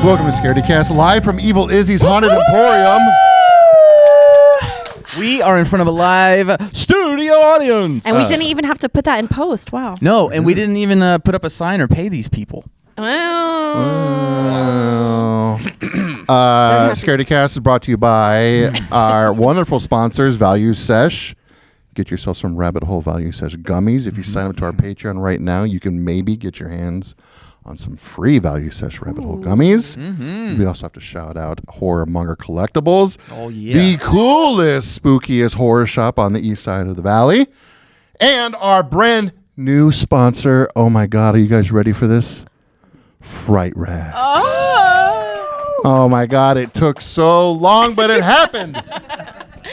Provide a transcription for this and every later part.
Welcome to Scaredycast, live from Evil Izzy's Haunted Emporium. We are in front of a live studio audience. And we didn't even have to put that in post. Wow. No, and we didn't even put up a sign or pay these people. Scaredycast is brought to you by our wonderful sponsors, Value Sesh. Get yourself some Rabbit Hole Value Sesh gummies. If you sign up to our Patreon right now, you can maybe get your hands on some free Value Sesh Rabbit Hole gummies. We also have to shout out Monger Collectibles. Oh, yeah. The coolest, spookiest horror shop on the east side of the valley. And our brand new sponsor. Oh my God, are you guys ready for this? Fright Rags. Oh my God, it took so long, but it happened.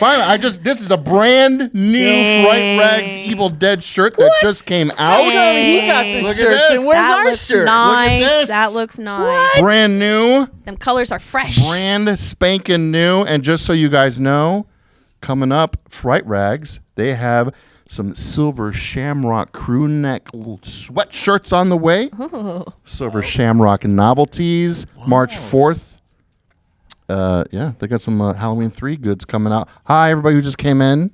Finally, this is a brand new Fright Rags Evil Dead shirt that just came out. He got the Look at shirts, this. and where's That our looks shirt? nice. Look at this. That looks nice. Brand new. Them colors are fresh. Brand spanking new. And just so you guys know, coming up, Fright Rags, they have some silver shamrock crew neck sweatshirts on the way. Ooh. Silver shamrock novelties, March 4th. They got some Halloween 3 goods coming out. Hi, everybody who just came in.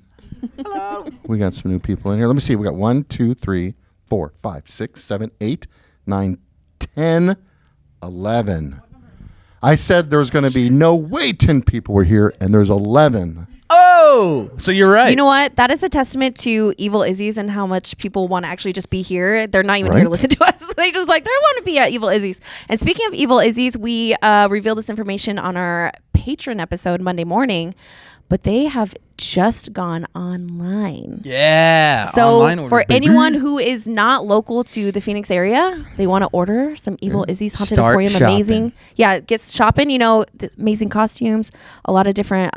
Hello. We got some new people in here. Let me see. We got 1, 2, 3, 4, 5, 6, 7, 8, 9, 10, 11. I said there was going to be no way 10 people were here, and there's 11. Oh, so you're right. You know what? That is a testament to Evil Izzy's and how much people want to actually just be here. They're not even here to listen to us. They just they want to be at Evil Izzy's. And speaking of Evil Izzy's, we revealed this information on our Patron episode Monday morning, but they have just gone online. Yeah. So online orders, for baby. anyone who is not local to the Phoenix area, they want to order some Evil Izzy's Haunted Start Emporium. shopping. Amazing. Yeah, it gets shopping, amazing costumes, a lot of different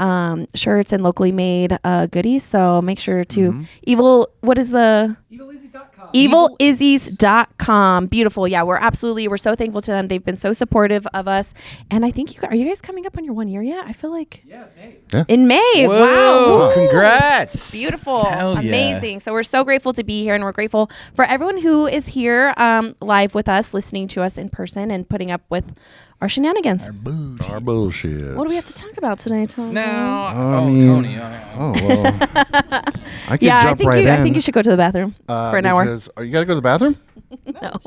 shirts and locally made goodies. So make sure to EvilIzzy's.com. Beautiful. Yeah, we're so thankful to them. They've been so supportive of us. And I think are you guys coming up on your 1 year yet? I feel like May. in May. Whoa, Wow. Woo. congrats. Beautiful. Hell yeah. Amazing. So we're so grateful to be here, and we're grateful for everyone who is here live with us, listening to us in person and putting up with our shenanigans. Our bullshit. What do we have to talk about today, Tony? Tony. Oh, well. I could Yeah, jump right in. I think you should go to the bathroom for an hour. You got to go to the bathroom? No.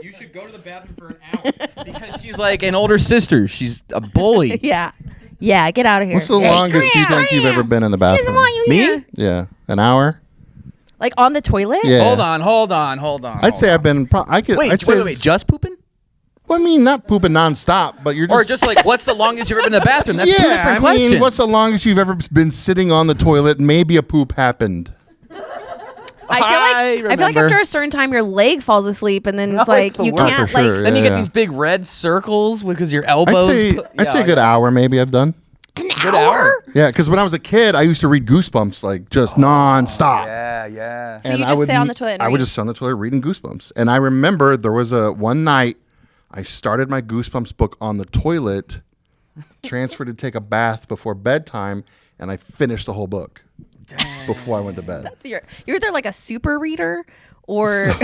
You should go to the bathroom for an hour because she's like an older sister. She's a bully. Yeah. Yeah, get out of here. What's the longest you think you've ever been in the She bathroom? doesn't want you Me? here. Yeah. An hour? Like on the toilet? Yeah. Hold on. I'd say I've been... I'd say Wait, just pooping? Well, I mean, not pooping nonstop, but you're just... Or just like, what's the longest you've ever been in the bathroom? That's two different questions. mean, what's the longest you've ever been sitting on the toilet? Maybe a poop happened. I feel like after a certain time your leg falls asleep and then it's it's the you worst. can't For sure, Then you yeah. get these big red circles because your elbows. I'd say a good hour maybe I've done. an Good hour? hour. Yeah, because when I was a kid, I used to read Goosebumps just nonstop. Yeah. So you just sit on the toilet and I would read? just sit on the toilet reading Goosebumps. And I remember there was one night I started my Goosebumps book on the toilet, transferred to take a bath before bedtime, and I finished the whole book before I went to bed. You're either like a super reader or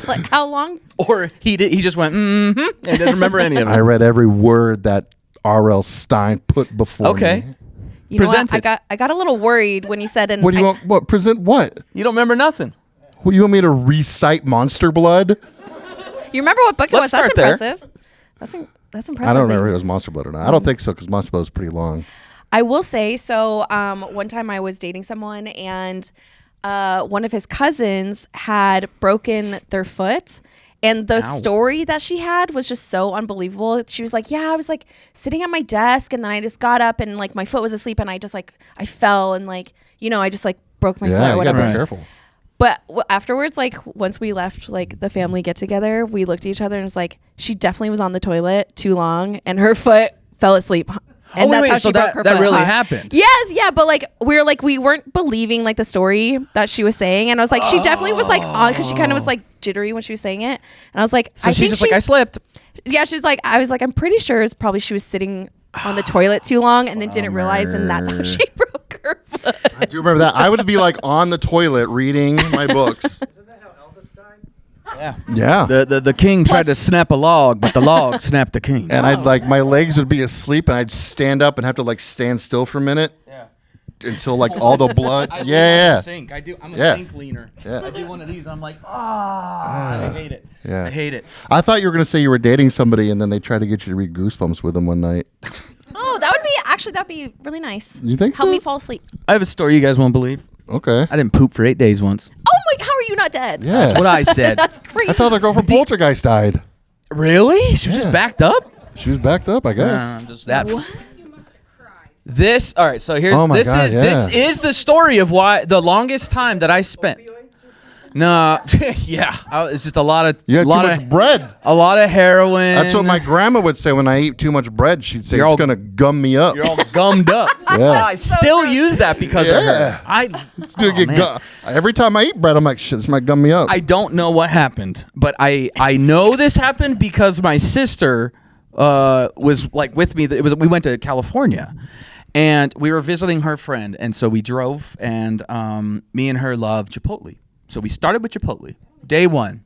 like how long? Or he just went, and doesn't remember any of it. I read every word that R.L. Stein put before Okay. me. You know what? Present it. I got a little worried when you said What do you want? What? Present what? You don't remember nothing. What, you want me to recite Monster Blood? You remember what book it Let's was? That's start there. impressive. That's impressive. I don't remember if it was Monster Blood or not. I don't think so because Monster Blood is pretty long. I will say, so one time I was dating someone and one of his cousins had broken their foot. And the story that she had was just so unbelievable. She was like, yeah, I was like sitting at my desk and then I just got up and like my foot was asleep and I just like, I fell and like, I just like broke my foot or Yeah, you gotta whatever. be careful. But afterwards, like once we left like the family get together, we looked at each other and was like, she definitely was on the toilet too long and her foot fell asleep. And that's how she broke her foot. That really happened. Yes, yeah, but like we weren't believing like the story that she was saying, and I was like, she definitely was like on because she kind of was like jittery when she was saying it, and I was like, So she's just like, I slipped. Yeah, she's like, I was like, I'm pretty sure it's probably she was sitting on the toilet too long and then didn't realize, and that's how she broke her foot. I do remember that. I would be like on the toilet reading my books. Isn't that how Elvis died? Yeah. The king tried to snap a log, but the log snapped the king. And I'd like my legs would be asleep, and I'd stand up and have to like stand still for a minute. Yeah. Until like all the blood. I Yeah. Sink. I'm a Yeah. sink leaner. Yeah. I do one of these. And I'm like, I hate it. Yeah. I hate it. I thought you were gonna say you were dating somebody, and then they tried to get you to read Goosebumps with them one night. Oh, that'd be really nice. You think Help so? me fall asleep. I have a story you guys won't believe. Okay. I didn't poop for 8 days once. Oh my, how are you not dead? Yeah. That's what I said. That's crazy. That's how the girl from Poltergeist died. Really? She was just backed up? She was backed up, I guess. I'm just that. This, all right, so here's Oh my this God, is yeah. this is the story of why the longest time that I spent. No, yeah, it's just a lot of You had too much bread. a lot of heroin. That's what my grandma would say when I eat too much bread. She'd say, You're it's all- going to gum me up. You're all gummed up. Yeah. I still use that because of her. It's gonna get every time I eat bread, I'm like, shit, this might gum me up. I don't know what happened, but I know this happened because my sister was like with me. We went to California, and we were visiting her friend, and so we drove, and me and her love Chipotle. So we started with Chipotle. Day one,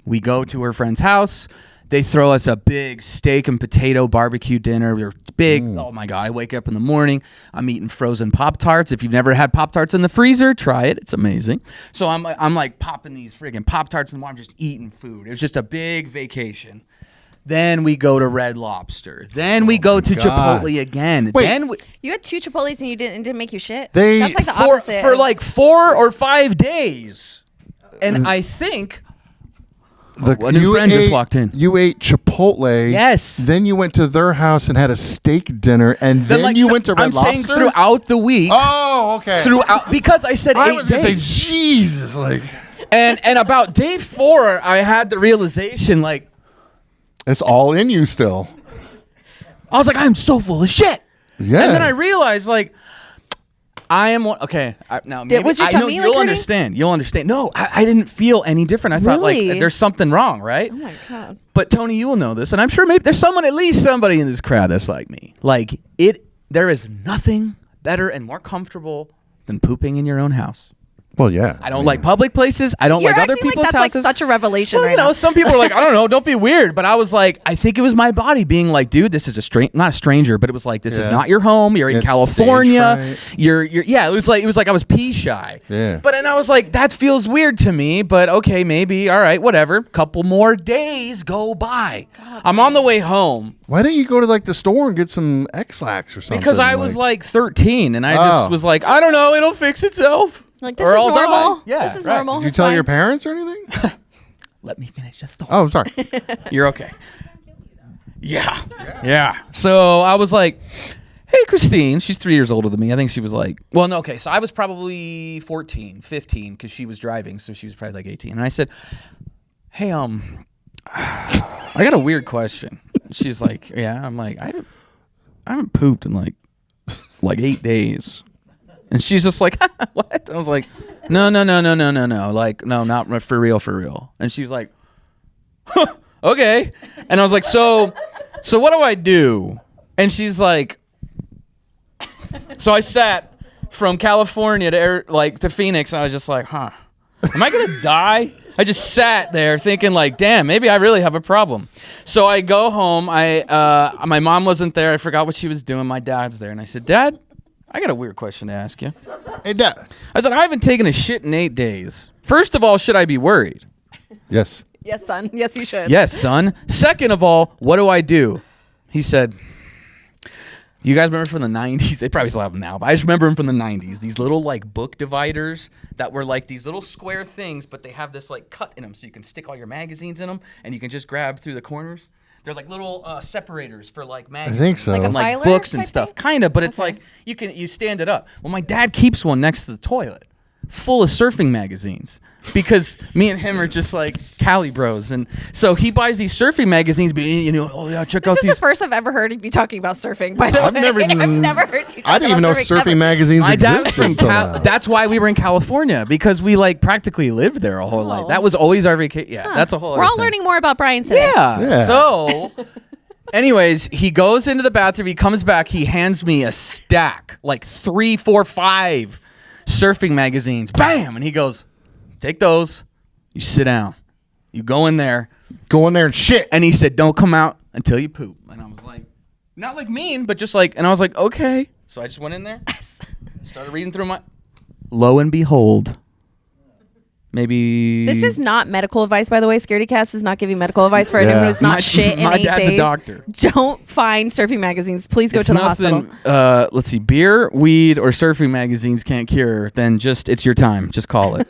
we go to her friend's house. They throw us a big steak and potato barbecue dinner. We're big. Oh my God. I wake up in the morning. I'm eating frozen Pop-Tarts. If you've never had Pop-Tarts in the freezer, try it. It's amazing. So I'm like popping these friggin' Pop-Tarts in the morning. I'm just eating food. It was just a big vacation. Then we go to Red Lobster. Then we go to God. Chipotle again. Wait. Then You had 2 Chipotles and it didn't make you shit. They- That's like the for opposite. like 4 or 5 days. And I think a new friend just walked in. You ate Chipotle. Yes. Then you went to their house and had a steak dinner, and then you went to Red I'm Lobster. saying throughout the week. Oh, okay. Throughout, because I said I 8 was gonna say, days. Jesus, like And about day 4, I had the realization, like, it's all in you still. I was like, I'm so full of shit. Yeah. And then I realized, like, I am one. Okay, now maybe was your I know tummy, you'll like, hurting? understand. You'll understand. No, I didn't feel any different. I thought Really? like there's something wrong, right? Oh my God. But Tony, you will know this, and I'm sure maybe there's at least somebody in this crowd that's like me. Like there is nothing better and more comfortable than pooping in your own house. Well, yeah. I don't like public places. I don't You're like other acting people's like that's houses. like such a revelation Well, right you know, now. some people are like, I don't know, don't be weird. But I was like, I think it was my body being like, dude, this is not a stranger, but it was like, this is Yeah. not your home. You're in It's California. stage You're yeah. It was like I was pee shy. Yeah. But and I was like, that feels weird to me. But okay, maybe all right, whatever. Couple more days go by. I'm on the way home Why didn't you go to like the store and get some X-Lax or something? because I was like 13 and I just Oh. was like, I don't know, it'll fix itself. Like, this Or is I'll die. normal. Yeah, This is right. normal. Did you It's tell fine. your parents or anything? Let me finish the story. Oh, sorry. You're okay. Yeah. So I was like, hey, Christine. She's 3 years older than me. I think she was like, well, no, okay. So I was probably 14, 15 because she was driving. So she was probably like 18. And I said, hey, I got a weird question. She's like, yeah. I'm like, I haven't pooped in like 8 days. And she's just like, what? I was like, no. Like, no, not for real. And she's like, huh, okay. And I was like, so what do I do? And she's like, so I sat from California to Phoenix, and I was just like, huh, am I gonna die? I just sat there thinking like, damn, maybe I really have a problem. So I go home. My mom wasn't there. I forgot what she was doing. My dad's there, and I said, Dad, I got a weird question to ask you. Hey, Dad. I said, I haven't taken a shit in 8 days. First of all, should I be worried? Yes. Yes, son. Yes, you should. Yes, son. Second of all, what do I do? He said, you guys remember from the 90s? They probably still have them now, but I just remember them from the 90s. These little like book dividers that were like these little square things, but they have this like cut in them so you can stick all your magazines in them and you can just grab through the corners. They're like little separators for like I magazines. think so. Like a And like filer books and type stuff. thing? Kind of, but it's like you stand it up. Well, my dad keeps one next to the toilet full of surfing magazines because me and him are just like Cali bros. And so he buys these surfing magazines, but you know, oh yeah, check out This is these. the first I've ever heard of you talking about surfing, by the way. I've never I've never heard you talk I didn't even know about surfing ever. magazines My dad's existed. from until now. That's why we were in California because we like practically lived there a whole life. That was always our vacation. Yeah, that's a whole. We're other all thing. learning more about Brian today. Yeah. Yeah. So, anyways, he goes into the bathroom. He comes back. He hands me a stack, like 3, 4, 5 surfing magazines. Bam! And he goes, "Take those. You sit down." You go in there. Go in there and shit. And he said, don't come out until you poop. And I was like, not like mean, but just like, and I was like, okay. So I just went in there, started reading through my, lo and behold, maybe. This is not medical advice, by the way. Scaredycast is not giving medical advice for anyone who's not shit in 8 days. My dad's a doctor. Don't find surfing magazines. Please go to the hospital. Let's see, beer, weed, or surfing magazines can't cure. Then just, it's your time. Just call it.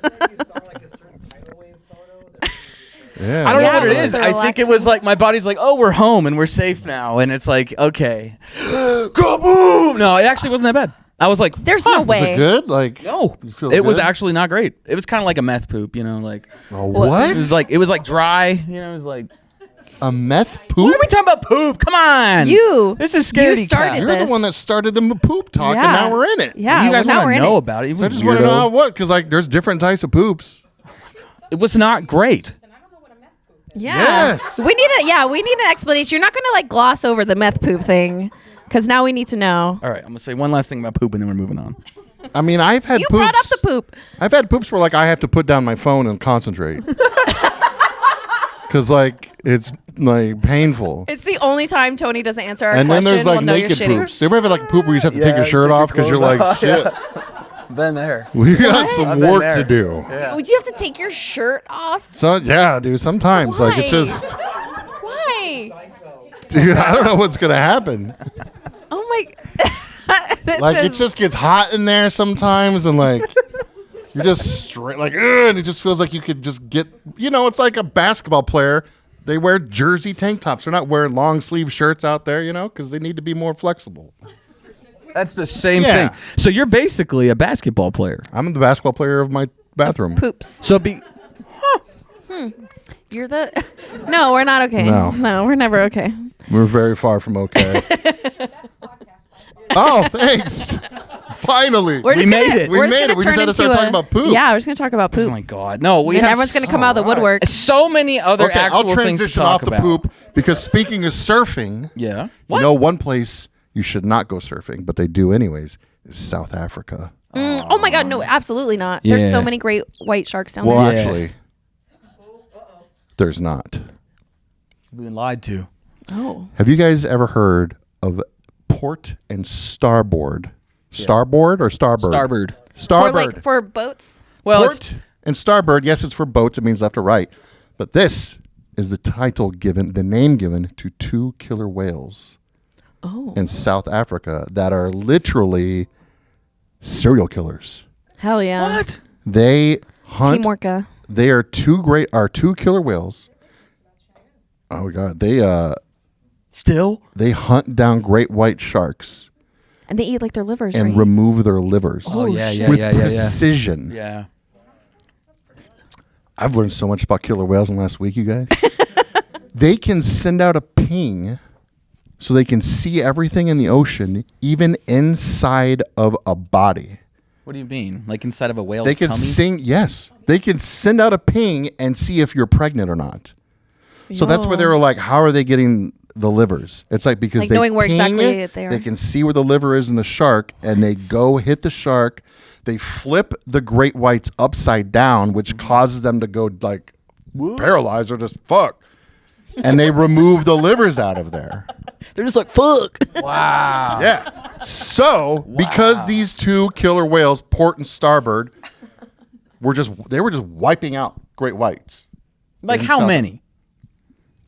Yeah. I don't know what it Yeah, is. it's I think it was like my body's like, oh, we're home and we're safe now, and it's like, okay, kaboom! No, it actually wasn't that bad. I was like, There's no Was way. it good? Like, no, you feel it was good? actually not great. It was kind of like a meth poop, you know, like What? it was like dry, you know, it was like. A meth What poop? are we talking about? Poop? Come on, This is Scaredycast. You started You're this. the one that started the poop talk, and now we're in it. Yeah, You guys now want we're to in know it. about it? So I just want to know how, what, because like there's different types of poops. It was not great. Yeah. Yes. We need an explanation. You're not going to like gloss over the meth poop thing because now we need to know. All right, I'm gonna say one last thing about poop, and then we're moving on. I mean, I've had You poops. brought up the poop. I've had poops where like I have to put down my phone and concentrate. Because like it's like painful. It's the only time Tony doesn't answer our And then question. there's like we'll know you're naked shitting. poops. You ever have like a poop where you just have to take your shirt off because you're like, shit, Been there. we got some I've been work there. to do. Would you have to take your shirt off? So yeah, dude. Sometimes like it's Why? just, Why? dude. I don't know what's gonna happen. Oh my. This Like is- it just gets hot in there sometimes, and like you're just straight like, ugh, and it just feels like you could just get. You know, it's like a basketball player. They wear jersey tank tops. They're not wearing long sleeve shirts out there, you know, because they need to be more flexible. That's the same Yeah. thing. So you're basically a basketball player. I'm the basketball player of my bathroom. poops. So You're the. No, we're not okay. No. We're never okay. We're very far from okay. Oh, thanks. Finally. We're just made gonna, it. We We're just made gonna it. We turn just had to start into talking about poop. Yeah, we're just gonna talk about poop. oh my god, no, we and have everyone's gonna come out of the Alright. woodwork. so many other Okay, actual I'll things to transition talk off the about. poop because speaking of surfing, Yeah. you know one place you should not go surfing, but they do anyways, is South Africa. Oh my god, no, absolutely not. There's Yeah. so many great white sharks down Well, there. Yeah. actually, there's not. We've been lied to. Oh. Have you guys ever heard of Port and Starboard? Starboard or Starboard? Starboard. Starboard. For boats. Well, Port and Starboard. Yes, it's for boats. It means left or right. But this is the title given, the name given to 2 killer whales in South Africa that are literally serial killers. Hell yeah. what? They hunt. Team Orca. They are 2 killer whales. Oh god, Still? they hunt down great white sharks And they eat like their livers, and right? remove their livers Oh, yeah, shit. yeah, with yeah, yeah, yeah. precision. Yeah. I've learned so much about killer whales in the last week, you guys. They can send out a ping so they can see everything in the ocean, even inside of a body. What do you mean? Like inside of a whale's They can tummy? they can send out a ping and see if you're pregnant or not. So that's where they were like, how are they getting the livers? It's like because Like they knowing where ping exactly it, they are. they can see where the liver is in the shark, and they go hit the shark. They flip the great whites upside down, which causes them to go like paralyzed or just fuck. And they remove the livers out of there. They're just like, fuck. Wow. Yeah. So because these 2 killer whales, Port and Starboard, were just wiping out great whites. Like In how South- many?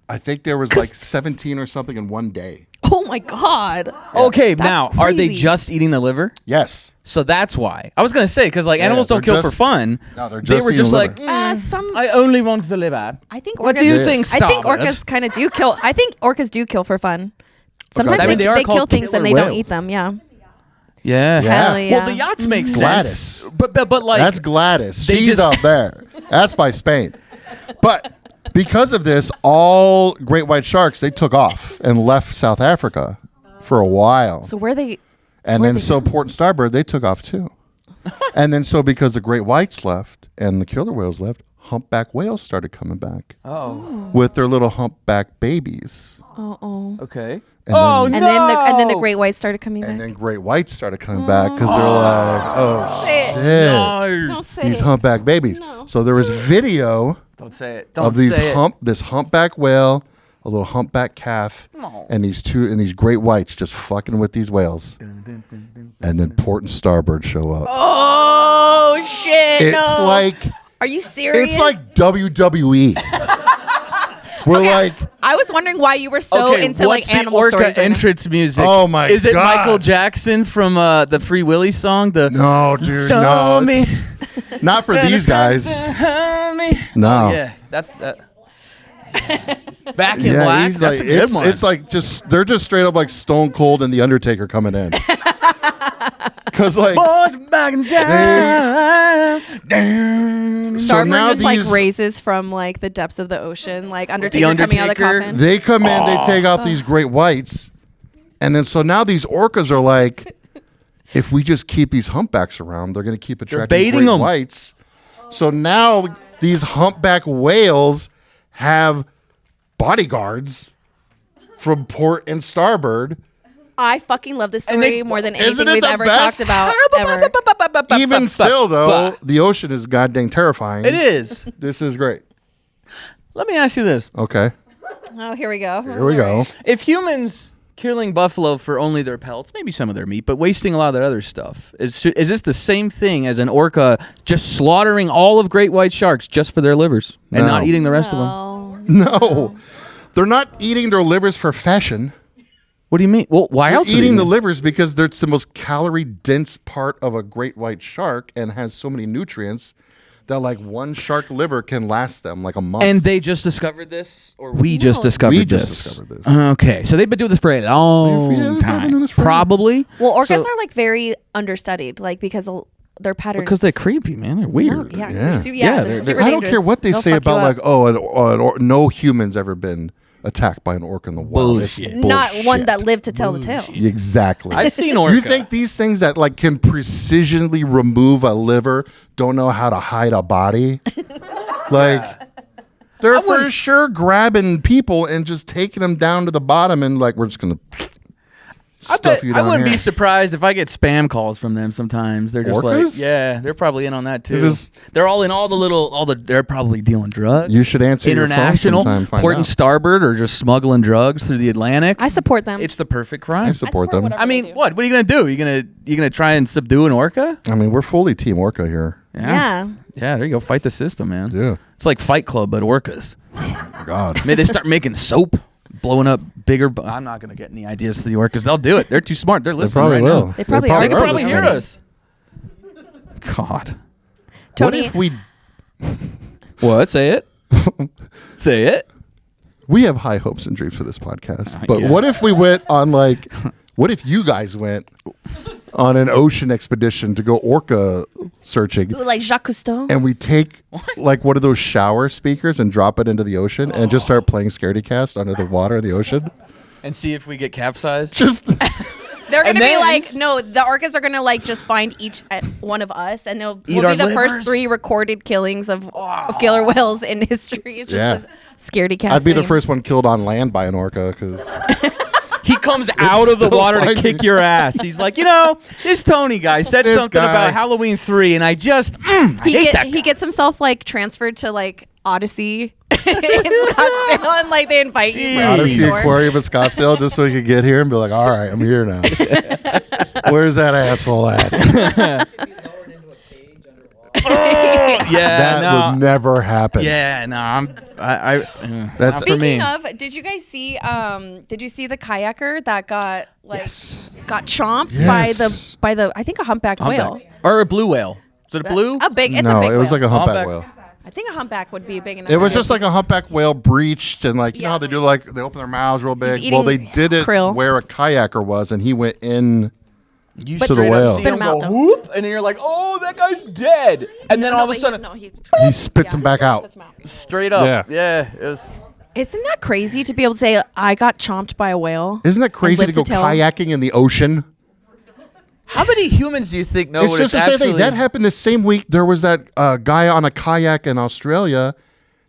I think there was like 17 or something in one day. Oh my god. Okay, That's now, are they crazy. just eating the liver? Yes. So that's why. I was going to say, because like animals don't they're kill for just- fun. No, they're They just were eating just the like, liver. Some. I only want the liver. I think What orcas. do you think, I think Starboard? orcas kind of do kill. I think orcas do kill for fun. Sometimes I mean, they are they kill called things and killer they don't whales. eat them. Yeah. Yeah. Yeah. Hell yeah. Well, the yachts make sense. Gladys. But like, That's Gladys. they She's just- up there. That's by Spain. But because of this, all great white sharks, they took off and left South Africa for a while. So where they? And where'd then they so go? Port and Starboard, they took off too. And then so because the great whites left and the killer whales left, humpback whales started coming back oh, with their little humpback babies. Oh. okay. And Oh, then, no. And then the great whites started coming and back. then great whites started coming back because they're like, oh shit. No. Don't say These it. humpback babies. No. So there was video Don't say it. of these this humpback whale, a little humpback calf, and these great whites just fucking with these whales. And then Port and Starboard show up. Oh shit! It's like, are you serious? it's like WWE. We're like, I was wondering why you were so into what's like animal the Orca stories. entrance music? Oh my Is it God. Michael Jackson from the Free Willy song? no, dude, Show no, me. it's not for these guys. No. Oh, yeah, that's Back in Black. he's That's like, a good one. It's like they're just straight up like Stone Cold and the Undertaker coming in. Because like, Boys back in down. Starboard now just like these- raises from like the depths of the ocean, like Undertaker coming out of the Undertaker. coffin. they come in, they take out these great whites, and then so now these orcas are like, if we just keep these humpbacks around, they're going to keep attracting baiting great them. whites. So now these humpback whales have bodyguards from Port and Starboard. I fucking love this And story they- more than Isn't anything it we've the ever best? talked about ever. Even still, though, the ocean is goddamn terrifying. It is. This is great. Let me ask you this. Okay, Oh, here we go. here we go. If humans killing buffalo for only their pelts, maybe some of their meat, but wasting a lot of their other stuff, is this the same thing as an orca just slaughtering all of great white sharks just for their livers and No. not eating the rest of them? Oh. No, they're not eating their livers for fashion. What do you mean? Well, why They're else? eating the livers because it's the most calorie-dense part of a great white shark and has so many nutrients that like one shark liver can last them like a month. And they just discovered this, or we just No. discovered We this? just discovered this. Okay, so they've been doing this for a long Yeah, they've been time. doing this for- Probably. Well, orcas So- are like very understudied, like because their patterns. because they're creepy, man. They're No, weird. yeah, Yeah. They're, Yeah, they're they're- super I don't care dangerous. what they They'll say fuck you about up. like, no humans ever been attacked by an orca in the wild. It's Bullshit. Not one bullshit. that lived to tell the tale. Exactly. I've seen orca. You think these things that like can precisionally remove a liver don't know how to hide a body? Like they're for sure grabbing people and just taking them down to the bottom and like we're just gonna stuff you I down wouldn't here. be surprised if I get spam calls from them sometimes. They're just like, Orcas? yeah, they're probably in on that too. It is- They're all in they're probably dealing drugs. You should answer your phone International, sometime, find Port and out. Starboard, or just smuggling drugs through the Atlantic. I support them. It's the perfect crime. I support them. whatever I they mean, do. what are you gonna do? You gonna try and subdue an orca? I mean, we're fully Team Orca here. Yeah. Yeah, there you go. Fight the system, man. Yeah. It's like Fight Club, but orcas. God. Maybe they start making soap, blowing up bigger. I'm not gonna get any ideas to the orcas. They'll do it. They're too smart. They're They listening probably right will. now. They probably are. They can probably listening. hear us. God. Tony, What if we What? Say it. Say it. we have high hopes and dreams for this podcast. But yeah. what if we went on like what if you guys went on an ocean expedition to go orca searching ooh, like Jacques Cousteau. and we take like one of those shower speakers and drop it into the ocean and just start playing Scaredycast under the water in the ocean? And see if we get capsized. Just They're gonna And be then- like, no, the orcas are gonna like just find each one of us, and they'll Eat we'll our be the livers? first 3 recorded killings of killer whales in history. It's just Yeah. this scaredy cast. I'd be the first one killed on land by an orca because He comes out of the still water to finding- kick your ass. He's like, this Tony guy said This something guy. about Halloween 3, and I just, I hate that guy. He gets himself like transferred to like Odyssey in Scottsdale, and like they invite you for a Odyssey tour. Aquarium in Scottsdale just so he could get here and be like, all right, I'm here now. Where's that asshole at? Yeah, That no. would never happen. Yeah, no, That's- not for me. Speaking of, did you guys see? Did you see the kayaker that got like got chomped Yes. by the I think a humpback whale. Or a blue whale. Is it a blue? A big. It's no, a big it was whale. like a humpback Humpback. whale. I think a humpback would be big enough. It was to- just like a humpback whale breached and like, you know Yeah. how they do like, they open their mouths real big. eating Well, they did it krill. where a kayaker was and he went in. You to the straight up whale. see Spit him him out, go though. whoop, and then you're like, oh, that guy's dead. And then all of a sudden, He spits him back out. straight up. Yeah. Yeah. It was. Isn't that crazy to be able to say I got chomped by a whale? Isn't that crazy to lived go to tell. kayaking in the ocean? How many humans do you think know It's what just the it's same actually? thing. That happened the same week. There was that guy on a kayak in Australia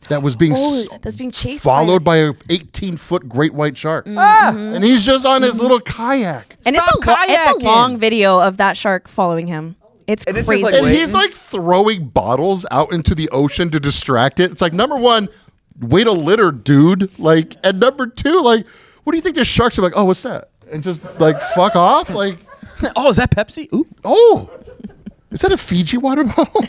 that was being That's being chased. followed by a 18-foot great white shark. Mm-hmm. And he's just on his little kayak. and Stop it's a kayaking. long video of that shark following him. It's And it's crazy. just like, And wait. he's like throwing bottles out into the ocean to distract it. It's like, number one, wait a litter, dude. Like, and number two, like, what do you think the sharks are like? Oh, what's that? And just like fuck off. Like, Oh, is that Pepsi? Ooh. oh, is that a Fiji water bottle?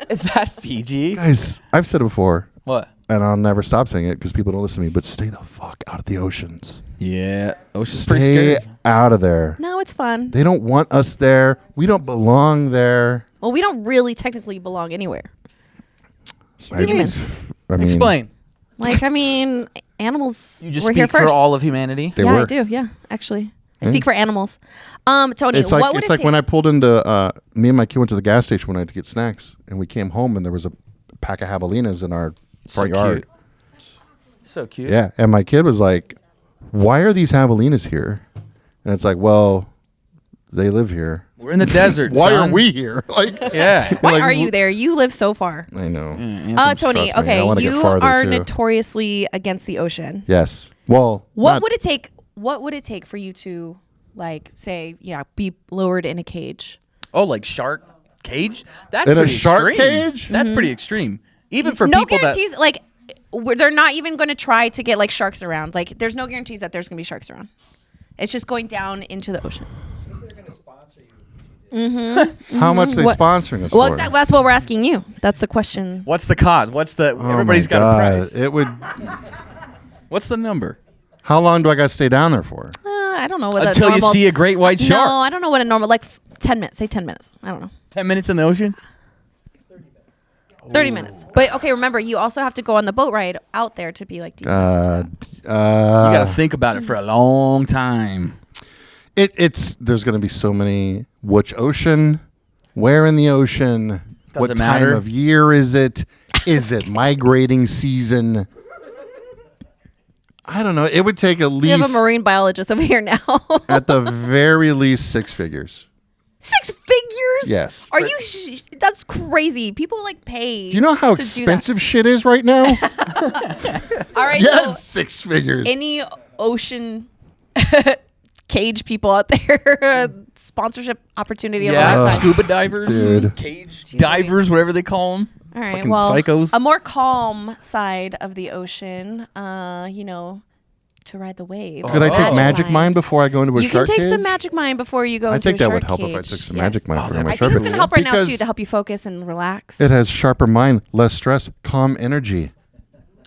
Is that Fiji? Guys, I've said it before, What? and I'll never stop saying it because people don't listen to me. But stay the fuck out of the oceans. Yeah. Ocean's pretty Stay scary. out of there. No, it's fun. They don't want us there. We don't belong there. Well, we don't really technically belong anywhere. I Humans. Explain. Like, I mean, animals You just were here speak for first. all of humanity. They yeah, were. I do. Yeah, actually. I speak for animals. Tony, It's like what would it's it like take? when I pulled into me and my kid went to the gas station one night to get snacks, and we came home and there was a pack of javelinas in our front yard. So cute. Yeah, and my kid was like, "Why are these javelinas here?" And it's like, "Well, they live here. We're in the desert. Why son. are we here?" Like, Yeah. Why like, are you there? You live so far. I know. Tony, Trust me, I okay, wanna get you farther, are too. notoriously against the ocean. Yes. Well, What not- would it take? What would it take for you to, like, say, be lowered in a cage? Oh, like shark cage? That's In a pretty shark extreme. cage? That's pretty extreme. Even for No people guarantees. Like, they're not even going to try to get like sharks around. Like, there's no guarantees that there's going to be sharks around. It's just going down into the ocean. how much they sponsoring us Well, for? exactly. That's what we're asking you. That's the question. What's the cost? What's the Oh everybody's my got God. a price. It would. What's the number? How long do I got to stay down there for? I don't know what Until a normal, you see a great white shark. No, I don't know what a normal 10 minutes. Say 10 minutes. I don't know. 10 minutes in the ocean? 30 minutes. But okay, remember, you also have to go on the boat ride out there to be like deep. You got to think about it for a long time. It's there's going to be so many. Which ocean? Where in the ocean? What Doesn't time matter. of year is it? Is it migrating season? I don't know. It would take at We have least a marine biologist over here now. at the very least 6 figures. 6 figures? Yes. Are you? That's crazy. People like pay. Do you know how to do that. expensive shit is right now? All right. Yes, So 6 figures. any ocean cage people out there, sponsorship opportunity. Of a Yeah, lifetime. scuba divers, Dude. cage divers, whatever they call them. All right. Fucking Well, psychos. a more calm side of the ocean, to ride the wave. Could I take Oh. Magic Mind before I go into a You can shark take cage? some Magic Mind before you go I into think a that shark would help if I cage. took some Yes. Magic Mind for my I shark think it's going to help right now, because too, to help you focus and relax. it has sharper mind, less stress, calm energy.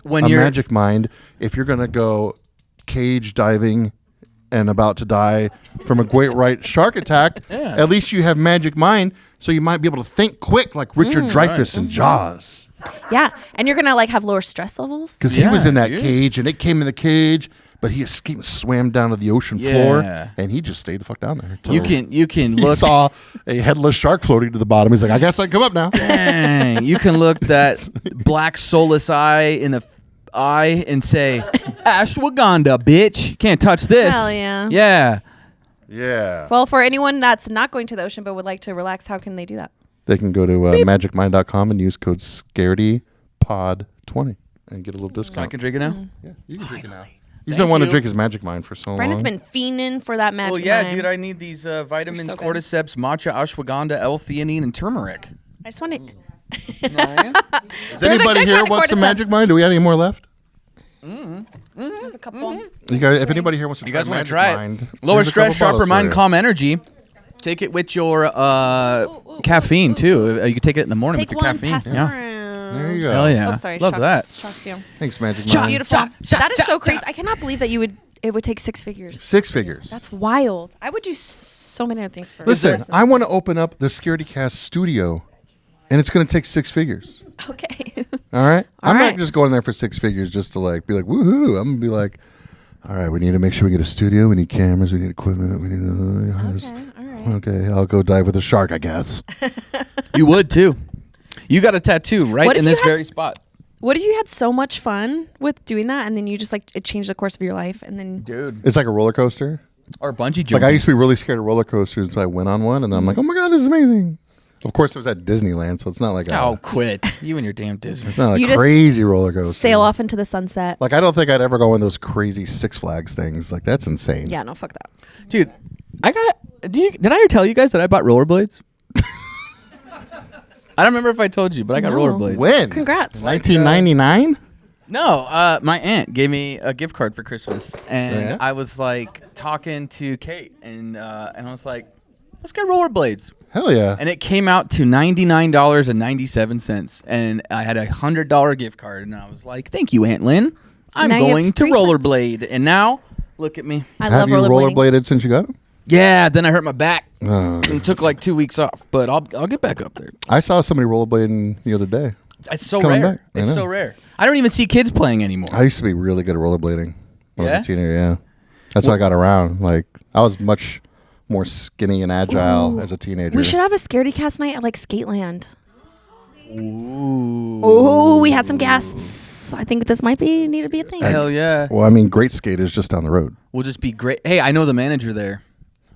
When A you're Magic Mind, if you're going to go cage diving and about to die from a great white shark attack, Yeah. at least you have Magic Mind, so you might be able to think quick like Richard Dreyfuss in Jaws. Yeah. And you're going to, have lower stress levels. Because he was Yeah, in that dude. cage, and it came in the cage, but he escaped, swam down to the ocean Yeah. floor, and he just stayed the fuck down there. you can He look saw a headless shark floating to the bottom. He's like, I guess I can come up now. Dang, you can look that black soulless eye in the eye and say, Ashwagandha, bitch. Can't touch this. Hell yeah. Yeah. Yeah. Well, for anyone that's not going to the ocean but would like to relax, how can they do that? They can go to magicmind.com and use code ScaredyPod20 and get a little I discount. can drink it now. Yeah, you can drink it now. He's Thank been wanting you. to drink his Magic Mind for so Brendan's long. been fiending for that Magic Well, yeah, Mind. dude, I need these vitamins, so good. cordyceps, matcha, ashwagandha, L-theanine, and turmeric. I just want to... Does They're the anybody good here kind of want some cordyceps. Magic Mind? Do we have any more left? There's a couple. You guys, if anybody here wants to You try guys want Magic to try Mind, it? Lower here's a stress, couple sharper bottles for mind, you. calm energy. Take it with your caffeine, too. You can take it in the morning Take with your one, caffeine. pass it Yeah. around. There you go. Hell yeah. Oh, sorry. Love shocked, that. Shocked you. Thanks, Magic Shot. Mind. Beautiful. Shot, That is shot, so crazy. shot. I cannot believe that it would take 6 figures. 6 figures. That's wild. I would do so many other things for Listen, this. I want to open up the Scaredycast studio, and it's going to take 6 figures. Okay. All right? I'm right. not just going there for 6 figures just to be like, woohoo. I'm going to be like, all right, we need to make sure we get a studio. We need cameras. We need equipment. We need Okay. All right. Okay, I'll go dive with a shark, I guess. You would, too. You got a tattoo right What if in you this had very spot. What if you had so much fun with doing that and then you just it changed the course of your life and then Dude. It's like a roller coaster. Or bungee jumping. Like I used to be really scared of roller coasters until I went on one, and then I'm like, oh my god, this is amazing. Of course, it was at Disneyland, so it's not like Oh, quit. You and your damn Disney. it's not You a just crazy roller coaster. sail off into the sunset? Like I don't think I'd ever go on those crazy Six Flags things. Like that's insane. Yeah, no, fuck that. Dude, did I ever tell you guys that I bought rollerblades? I don't remember if I told you, but I got No. rollerblades. When? Congrats. 1999? No, my aunt gave me a gift card for Christmas, and Yeah? I was like talking to Kate, and I was like, let's get rollerblades. Hell yeah. And it came out to $99.97, and I had a $100 gift card, and I was like, thank you, Aunt Lynn. I'm Now you have going to 3 cents. rollerblade. And now, look at me. I Have love you rollerblading. rollerbladed since you got it? Yeah, then I hurt my back. Uh, It took like 2 weeks off, but I'll get back up there. I saw somebody rollerblading the other day. It's so coming rare. back. I It's know. so rare. I don't even see kids playing anymore. I used to be really good at rollerblading when I Yeah? was a teenager, yeah. That's why I got around. Like, I was much more skinny and agile as a teenager. We should have a Scaredycast night at like Skateland. Ooh. Oh, we had some gasps. I think this might need to be a thing. Hell yeah. Well, I mean, Great Skate is just down the road. We'll just be great. Hey, I know the manager there.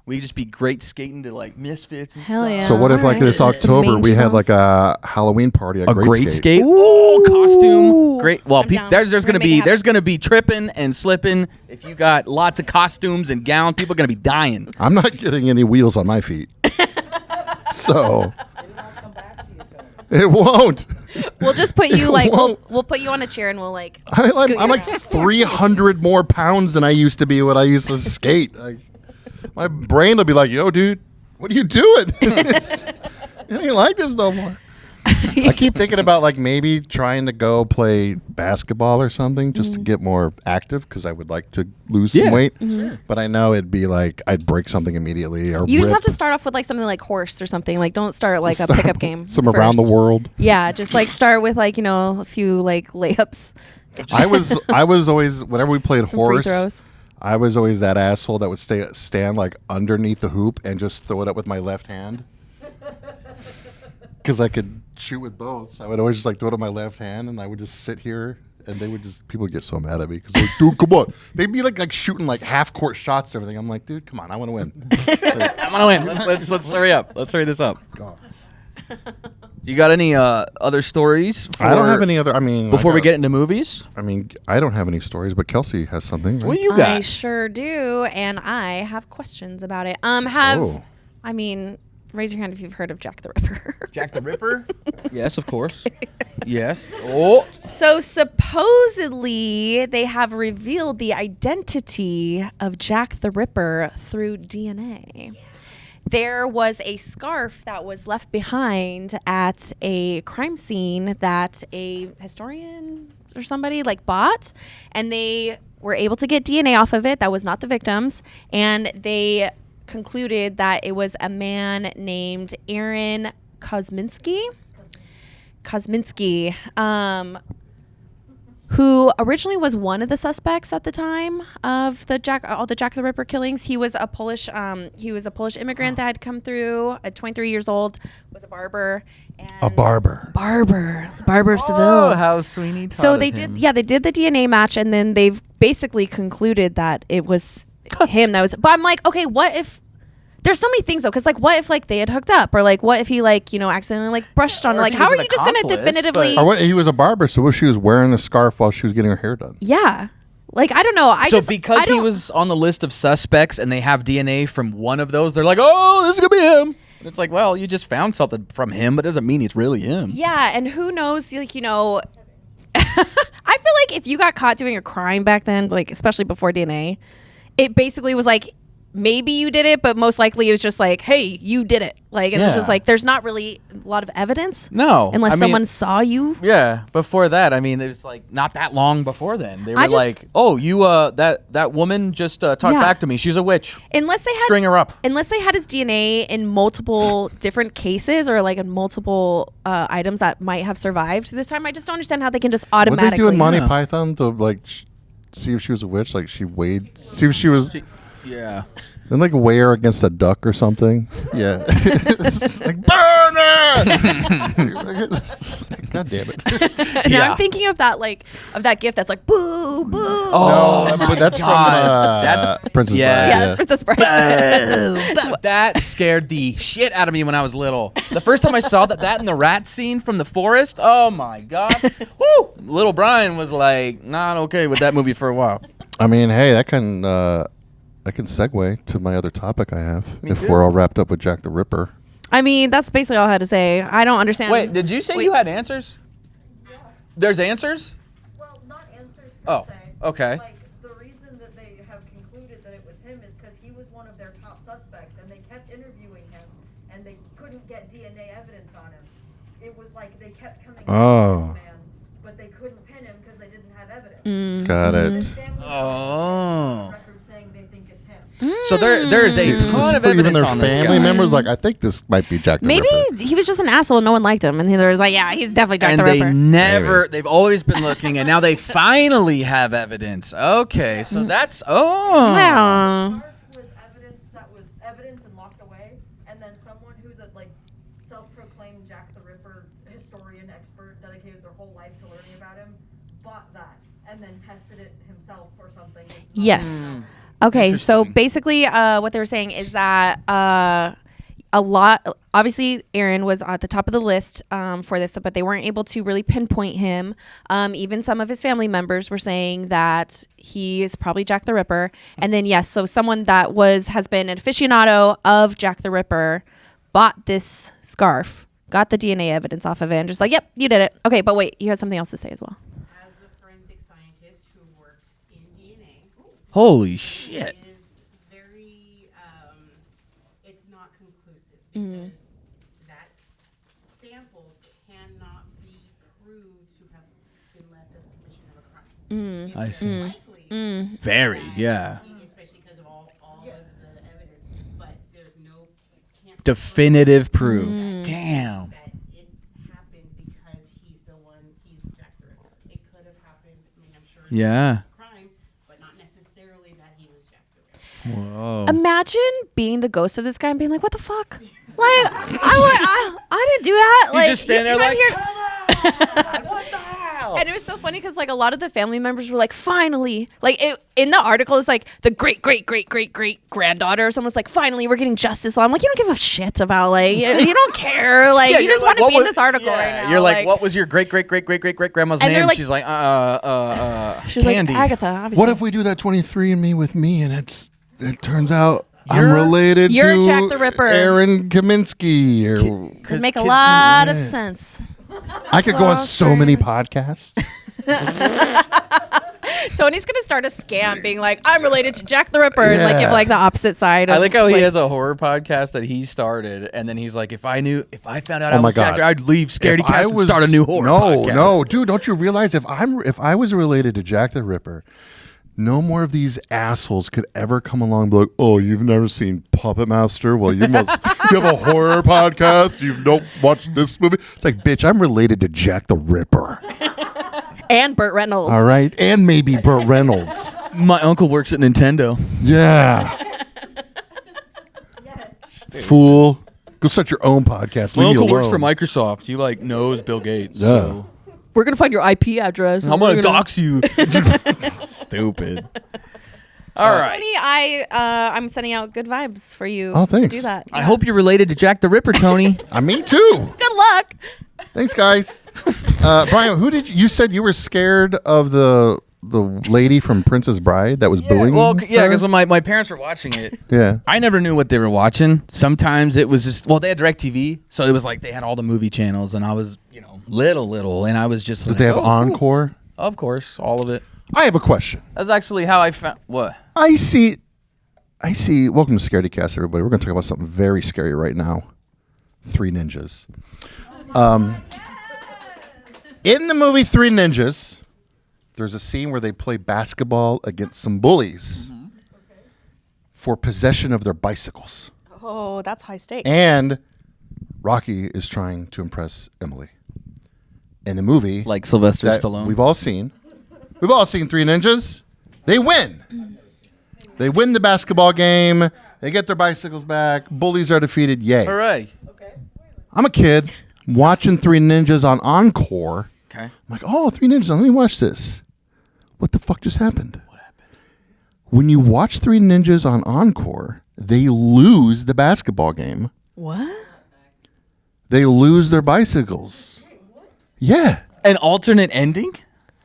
We could just be great skating to like Misfits and Hell stuff. yeah. So what if, like, Alright. this Some October, we had, mange like, a Halloween party at A Great, great Skate? skate. Oh, costume. Great. Well, I'm down. there's We're gonna gonna make it be happen. tripping and slipping. If you got lots of costumes and gowns, people are gonna be dying. I'm not getting any wheels on my feet. So it won't. We'll just put you like Whoa. we'll put you on a chair and we'll like. I'm scoot you like around. 300 more pounds than I used to be when I used to skate. Like, my brain will be like, yo, dude, what are you doing? It ain't like this no more. I keep thinking about like maybe trying to go play basketball or something just to get more active because I would like to lose some Yeah. weight. But I know it'd be like I'd break something immediately or You just rip have to start off with like something like horse or something. Like don't start like a pickup game. some around the first. world. Yeah, just like start with like a few like layups. I was always whenever we played Some free horse. throws. I was always that asshole that would stand like underneath the hoop and just throw it up with my left hand. Because I could shoot with both. So I would always just like throw it with my left hand and I would just sit here and people would get so mad at me because like, dude, come on. They'd be like shooting like half court shots and everything. I'm like, dude, come on, I want to win. I'm gonna win. Let's hurry up. Let's hurry this up. God. You got any other stories? I don't have any other. I mean, Before we get into movies, I mean, I don't have any stories, but Kelsey has something. Right? what do you I got? sure do, and I have questions about it. Oh. I mean, raise your hand if you've heard of Jack the Ripper. Jack the Ripper? Yes, of course. Yes. Oh. So supposedly they have revealed the identity of Jack the Ripper through DNA. There was a scarf that was left behind at a crime scene that a historian or somebody like bought, and they were able to get DNA off of it. That was not the victims, and they concluded that it was a man named Aaron Kosminski, who originally was one of the suspects at the time of all the Jack the Ripper killings. He was a Polish immigrant that had come through at 23 years old, was a barber. And A barber. Barber of Seville. Oh, how Sweeney. So they did the DNA match, and then they've basically concluded that it was him that was. But I'm like, okay, what if? There's so many things though, because like, what if like they had hooked up, or like, what if he like accidentally like brushed on? Or if Like, he how was are an you just gonna accomplice, definitively? but- Or what? He was a barber, so what, she was wearing the scarf while she was getting her hair done. Yeah, like I don't know. Because he was on the list of suspects and they have DNA from one of those, they're like, oh, this is gonna be him. And it's like, well, you just found something from him, but doesn't mean it's really him. Yeah, and who knows? Like I feel like if you got caught doing a crime back then, like especially before DNA, it basically was like maybe you did it, but most likely it was just like, hey, you did it. Like, and it's just Yeah. like there's not really a lot of evidence. No, unless I mean- someone saw you. Yeah, before that, I mean, it was like not that long before then. They were I just- like, "Oh, you that woman just talked Yeah. back to me. She's a witch. Unless they had String her up." Unless they had his DNA in multiple different cases or like in multiple items that might have survived this time, I just don't understand how they can just What automatically. they do in Monty Yeah. Python to like see if she was a witch? Like she weighed, see if she was. Yeah. Then like weigh her against a duck or something. Yeah. It's like burn it. God damn it. now Yeah. I'm thinking of that gift that's like boo boo. Oh, No, but that's God. from That's Princess yeah. Bride. Yeah, that's Princess Bride. that scared the shit out of me when I was little. The first time I saw that in the rat scene from the forest, oh my God. Woo! Little Brian was like not okay with that movie for a while. I mean, hey, that can segue to my other topic I have. If too. we're all wrapped up with Jack the Ripper. I mean, that's basically all I had to say. I don't understand. Wait, did you say you had answers? Yeah. There's answers? Well, not answers per se. Okay. Like, the reason that they have concluded that it was him is because he was one of their top suspects, and they kept interviewing him, and they couldn't get DNA evidence on him. It was like they kept coming after this man, but they couldn't pin him because they didn't have evidence. Got it. His family Oh. record saying they think it's him. So there is a ton of Even evidence their on this family guy. members like, I think this might be Jack the Maybe Ripper. he was just an asshole and no one liked him. And he was like, yeah, he's definitely Jack And the they Ripper. they've always been looking, and now they finally have evidence. Okay, so that's, Wow. Was evidence and locked away, and then someone who's a self-proclaimed Jack the Ripper historian expert dedicated their whole life to learning about him bought that and then tested it himself or something. Yes. Okay, so Interesting. basically what they were saying is that a lot, obviously Aaron was at the top of the list for this, but they weren't able to really pinpoint him. Even some of his family members were saying that he is probably Jack the Ripper. And then, yes, so someone that has been an aficionado of Jack the Ripper bought this scarf, got the DNA evidence off of it, and just like, yep, you did it. Okay, but wait, you had something else to say as well. As a forensic scientist who works in DNA, holy shit. it is very, it's not conclusive because that sample cannot be proved to have been left at the commission of a crime. I It's see. likely, Very, yeah. especially because of all of the evidence, but there's no can't Definitive proof. Damn. that it happened because he's Jack the Ripper. It could have happened. I mean, I'm sure. It Yeah. was a crime, but not necessarily that he was Jack the Ripper. Whoa. Imagine being the ghost of this guy and being like, what the fuck? Like, I didn't do that. Like, just stand there you're not like, here. what the hell? And it was so funny because like a lot of the family members were like, finally, like in the article, it's like the great granddaughter or someone's like, finally, we're getting justice. I'm like, you don't give a shit about like, you don't care. Like, Yeah, you you're just like, want to what be in was- this article yeah, right now. You're like, what was your great grandma's And they're name? like- She's like, She's Candy. like, Agatha, obviously. What if we do that 23andMe with me and it turns out I'm You're- related you're to Jack the Ripper. Aaron Kaminsky. Or Could make a lot of Yeah. sense. I could go on so many podcasts. Tony's gonna start a scam, being like, "I'm related to Jack the Ripper," and like Yeah. give like the opposite side. I of, like how he has a horror podcast that he started, and then he's like, if I found out Oh I my was Jack, God. I'd leave If I Scaredycast and start a new horror podcast. No, dude, don't you realize if I was related to Jack the Ripper, no more of these assholes could ever come along and be like, oh, you've never seen Puppet Master? Well, you have a horror podcast. You don't watch this movie. It's like, bitch, I'm related to Jack the Ripper. and Burt Reynolds. All right. And maybe Burt Reynolds. My uncle works at Nintendo. Yeah. Fool. Go start your own podcast. My Leave me uncle works alone. for Microsoft. He like knows Bill Gates. Yeah. So We're gonna find your IP address. I'm gonna dox you. Stupid. All right. Tony, I'm sending out good vibes for you Oh, to thanks. do that. I hope you're related to Jack the Ripper, Tony. Me too. Good luck. Thanks, guys. Brian, you said you were scared of the lady from Princess Bride that was booing? Well, yeah, her? because when my parents were watching it, Yeah. I never knew what they were watching. Sometimes it was just, well, they had DirecTV, so it was like they had all the movie channels, and I was, little, and I was just Did like, they have oh, cool. Encore? Of course, all of it. I have a question. That's actually how I found, what? I see. Welcome to Scaredycast, everybody. We're going to talk about something very scary right now. 3 Ninjas. In the movie 3 Ninjas, there's a scene where they play basketball against some bullies for possession of their bicycles. Oh, that's high stakes. And Rocky is trying to impress Emily. In the movie Like Sylvester that Stallone. we've all seen 3 Ninjas. They win. They win the basketball game. They get their bicycles back. Bullies are defeated. Yay. Hooray. I'm a kid watching 3 Ninjas on Encore. Okay. I'm like, oh, 3 Ninjas. Let me watch this. What the fuck just happened? What happened? When you watch 3 Ninjas on Encore, they lose the basketball game. What? They lose their bicycles. Yeah. An alternate ending?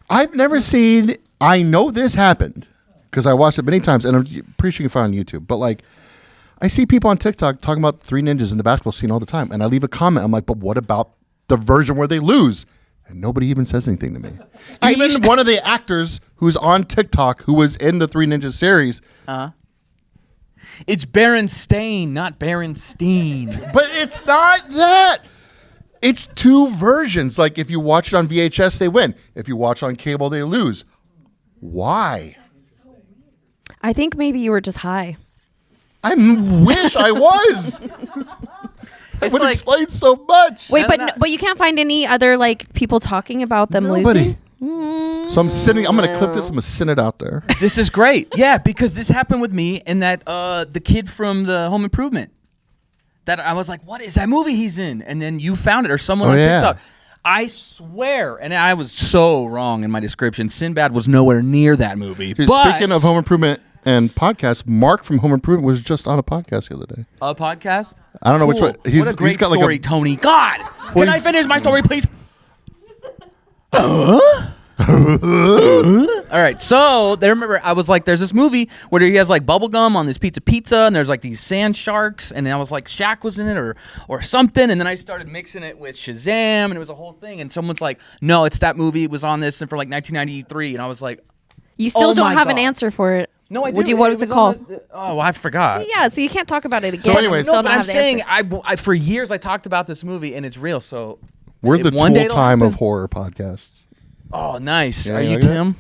I've never seen. I know this happened because I watched it many times, and I'm pretty sure you can find it on YouTube. But like, I see people on TikTok talking about Three Ninjas in the basketball scene all the time, and I leave a comment. I'm like, but what about the version where they lose? And nobody even says anything to me. Even one of the actors who's on TikTok who was in the Three Ninjas series. It's Berenstain, not Berenstein. But it's not that. It's two versions. Like if you watch it on VHS, they win. If you watch on cable, they lose. Why? I think maybe you were just high. I wish I was. That would like- explain so much. Wait, but you can't find any other like people talking about them Nobody. losing? So I'm going to clip this. I'm going to send it out there. This is great. Yeah, because this happened with me and that the kid from the Home Improvement. That I was like, what is that movie he's in? And then you found it or someone on TikTok. I swear, and I was so wrong in my description. Sinbad was nowhere near that movie. Dude, but speaking of Home Improvement and podcasts, Mark from Home Improvement was just on a podcast the other day. a podcast? I don't know which one. What a great got story, like Tony. God, can I finish my story, please? All right, so I remember I was like, there's this movie where he has like bubble gum on this pizza, and there's like these sand sharks, and I was like, Shaq was in it or something, and then I started mixing it with Shazam, and it was a whole thing, and someone's like, no, it's that movie. It was on this and for like 1993, and I was like, You still Oh don't my have an God. answer for it. no, I do. What was it called? I forgot. Yeah, so you can't talk about it again. So anyways- and still No, but not I'm have the saying answer. I for years I talked about this movie and it's real. So we're the one day tool it'll time of happen. horror podcasts. Oh, nice. Yeah, Are you you like that? Tim?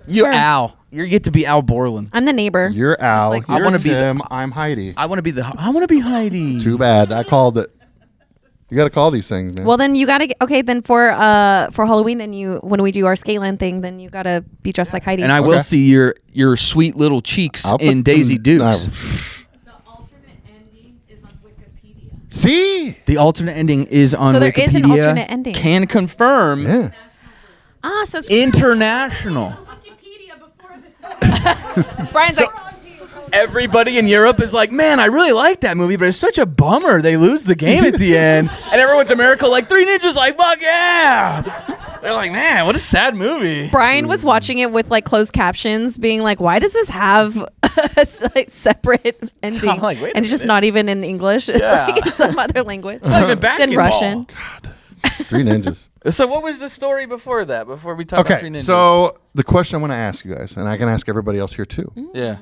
You're Sure. Al. You get to be Al Borland. I'm the neighbor. You're Al. like- You're I wanna be the- Tim. I'm Heidi. I want to be Heidi. Too bad. I called it. You got to call these things, man. Well, then you gotta then for Halloween, then when we do our Scateland thing, then you gotta be dressed like Heidi. And I will see your sweet little cheeks I'll in put Daisy some- Dukes. The alternate ending is on Wikipedia. See? The alternate ending is on So there Wikipedia. is an alternate ending. Can confirm. Yeah. so it's International. Wikipedia before the Brian's like, Everybody in Europe is like, man, I really like that movie, but it's such a bummer. They lose the game at the end. And everyone's in America like, Three Ninjas, like, fuck yeah. They're like, man, what a sad movie. Brian was watching it with like closed captions, being like, "Why does this have a like, separate ending?" I'm like, wait a and it's just minute. not even in English. It's Yeah. like in some other language. It's not even It's in basketball. Russian. Three Ninjas. So what was the story before that? Before we talk about Three Okay, Ninjas? so the question I want to ask you guys, and I can ask everybody else here too. Yeah.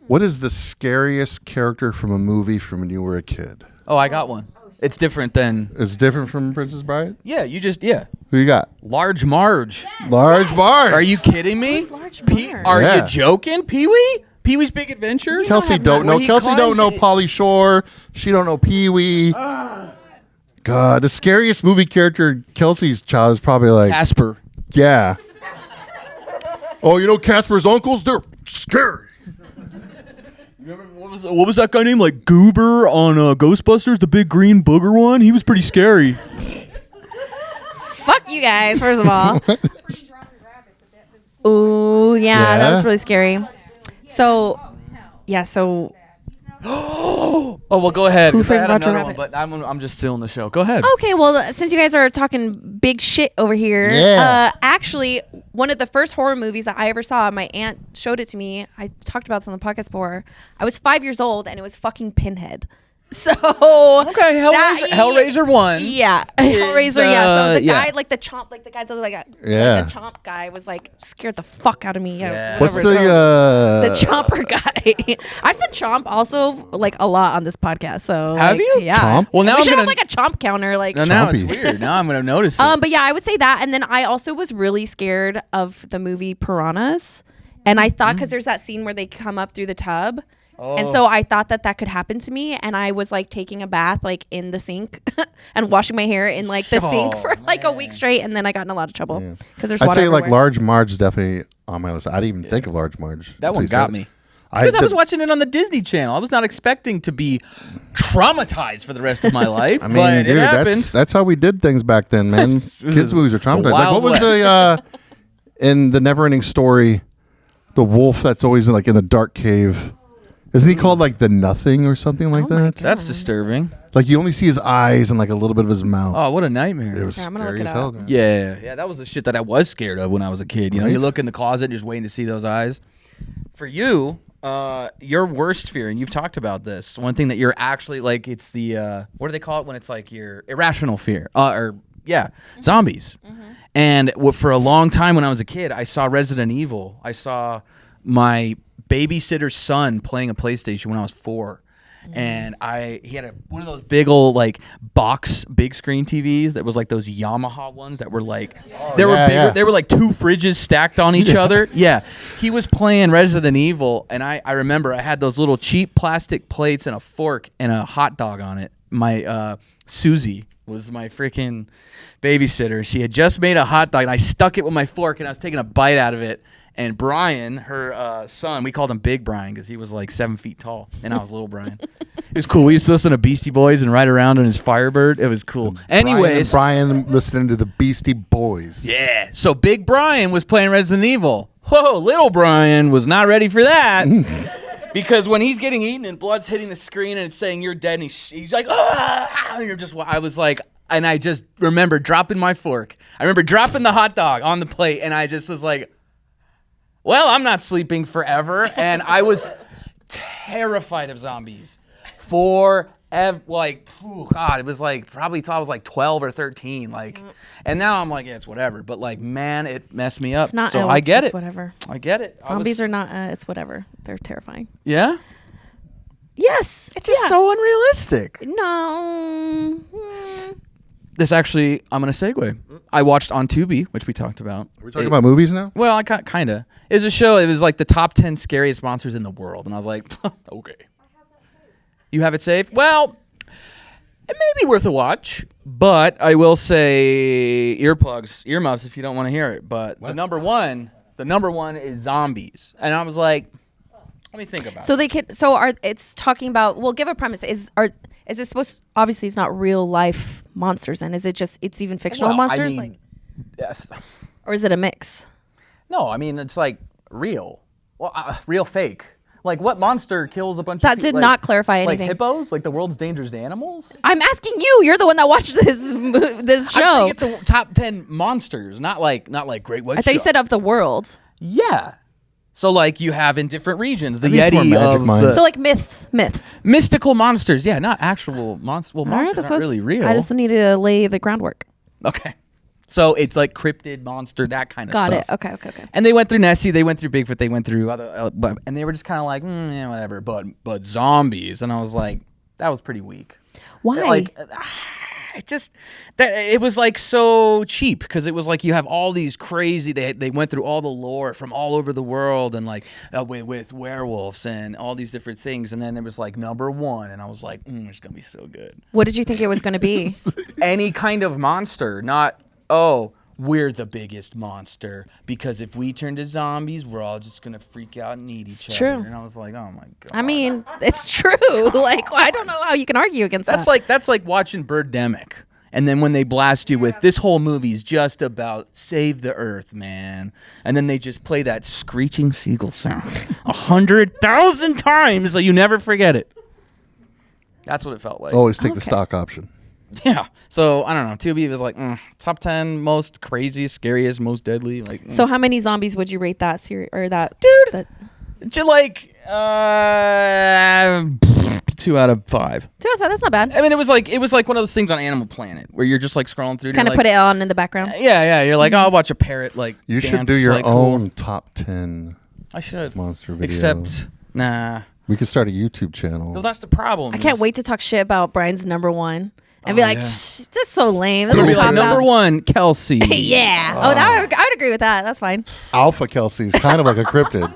What is the scariest character from a movie from when you were a kid? Oh, I got one. It's different than It's different from Princess Bride? yeah. Who you got? Large Marge. Large Marge. Are you kidding me? Who's Large Pee- Marge? Are Yeah. you joking? Pee-wee? Pee-wee's Big Adventure? Kelsey have don't none. know. Where he Kelsey don't climbs know it. Pauly Shore. She don't know Pee Wee. God, the scariest movie character Kelsey's child is probably like, Casper. yeah. Oh, you know Casper's uncles? They're scary. Remember what was that guy named? Like Goober on Ghostbusters, the big green booger one? He was pretty scary. Fuck you guys, first of all. Ooh, yeah, that was Yeah? really scary. So, yeah, so Oh, well, go ahead. Who 'cause I Framed had Roger another one, Rabbit? but I'm just stealing the show. Go ahead. okay, well, since you guys are talking big shit over here, Yeah. actually, one of the first horror movies that I ever saw, my aunt showed it to me. I talked about this on the podcast before. I was 5 years old, and it was fucking Pinhead. So Okay, Hellraiser 1. Yeah, Hellraiser. Yeah. So the yeah. guy, like the chomp, like the guy that like a Yeah. like the chomp guy was like scared the fuck out of me. Yeah. Yeah. What's whatever. the So, the chomper guy. I've said chomp also like a lot on this podcast. So Have like, you? Yeah. Chomp? Well, now we I'm should gonna have like a chomp counter. Like now it's Chompy. weird. Now I'm gonna notice it. but yeah, I would say that. And then I also was really scared of the movie Piranhas. And I thought because there's that scene where they come up through the tub. And so I thought that could happen to me. And I was like taking a bath like in the sink and washing my hair in like the sink for like a week straight. And then I got in a lot of trouble because there's I'd water say like everywhere. Large Marge is definitely on my list. I didn't even think of Large Marge. That until one you got said me. it. Because I was did- watching it on the Disney Channel. I was not expecting to be traumatized for the rest of my life. I mean, but dude, it happened. that's how we did things back then, man. Kids' movies are traumatized. Like, Wild what was West. in the Neverending Story, the wolf that's always like in the dark cave? Isn't he called like the Nothing or something like my that? That's disturbing. Like you only see his eyes and like a little bit of his mouth. Oh, what a nightmare. It was Here, I'm gonna scary look it as hell. up. man. Yeah, that was the shit that I was scared of when I was a kid. You know, Right. you look in the closet and you're just waiting to see those eyes. For you, Your worst fear, and you've talked about this. One thing that you're actually like, it's the what do they call it when it's like your irrational fear? Zombies. And for a long time when I was a kid, I saw Resident Evil. I saw my babysitter's son playing a PlayStation when I was 4. And he had one of those big old like box big screen TVs that was like those Yamaha ones that were like they were bigger. Yeah. They were like 2 fridges stacked on each other. Yeah, he was playing Resident Evil, and I remember I had those little cheap plastic plates and a fork and a hot dog on it. My Susie was my freaking babysitter. She had just made a hot dog, and I stuck it with my fork, and I was taking a bite out of it. And Brian, her son, we called him Big Brian because he was like 7 feet tall, and I was little Brian. It was cool. We used to listen to Beastie Boys and ride around in his Firebird. It was cool. Anyways, Brian listening to the Beastie Boys. Yeah. So Big Brian was playing Resident Evil. Whoa, little Brian was not ready for that. Because when he's getting eaten and blood's hitting the screen and it's saying you're dead, and he's like, ah, and I was like, and I just remember dropping my fork. I remember dropping the hot dog on the plate, and I just was like, well, I'm not sleeping forever. And I was terrified of zombies forever. Like, God, it was like probably till I was like 12 or 13. Like, and now I'm like, yeah, it's whatever. But like, man, it messed me up. It's not. So I get it's it. Whatever. I get it. Zombies are not. It's whatever. They're terrifying. Yeah. Yes. It's just so unrealistic. No. This actually, I'm going to segue. I watched on Tubi, which we talked about. Are we talking about movies now? Well, I kind of. It was a show. It was like the top 10 scariest monsters in the world. And I was like, okay. You have it saved? Well, it may be worth a watch. But I will say earmuffs if you don't want to hear it. But the number one is zombies. And I was like, let me think about it. It's talking about, well, give a premise. Is it supposed, obviously it's not real life monsters, and is it just, it's even fictional monsters? I mean, yes. Or is it a mix? No, I mean, it's like real. Well, real fake. Like, what monster kills a bunch of That people? did not clarify anything. Like hippos? Like the world's dangerous animals? I'm asking you. You're the one that watched this show. I'm saying it's a top 10 monsters, not like Great White I thought you said of the world. Yeah. So like you have in different regions the At least more Yeti magic of minds. So like myths. mystical monsters. Yeah, not actual monsters. Well, monsters aren't really real. I just needed to lay the groundwork. Okay. So it's like cryptid, monster, that kind of stuff. Got it. Okay. And they went through Nessie, they went through Bigfoot, they went through other, and they were just kind of like, yeah, whatever. But zombies, and I was like, that was pretty weak. Why? Like, it was like so cheap because it was like you have all these crazy. They went through all the lore from all over the world and like with werewolves and all these different things, and then it was like number one, and I was like, it's gonna be so good. What did you think it was going to be? Any kind of monster, not we're the biggest monster because if we turn to zombies, we're all just gonna freak out and eat each other. And I was like, oh my god. I mean, it's true. Like, I don't know how you can argue against that. That's like watching Birdemic, and then when they blast you with this whole movie's just about save the earth, man, and then they just play that screeching seagull sound 100,000 times so you never forget it. That's what it felt like. Always take the stock option. Yeah. So I don't know. Tubi was like top 10 most craziest, scariest, most deadly. Like. So how many zombies would you rate that series or that? Dude, just like 2 out of 5. 2 out of 5. That's not bad. I mean, it was like one of those things on Animal Planet where you're just like scrolling through. Kind of put it on in the background. Yeah. You're like, I'll watch a parrot like. You dance, should do your like, own top 10. I should monster videos. Except, nah. We could start a YouTube channel. No, that's the problem. I can't wait to talk shit about Brian's number one. And be like, this is so lame. This It'll is be like number one, Kelsey. Yeah. I would agree with that. That's fine. Alpha Kelsey is kind of like a cryptid.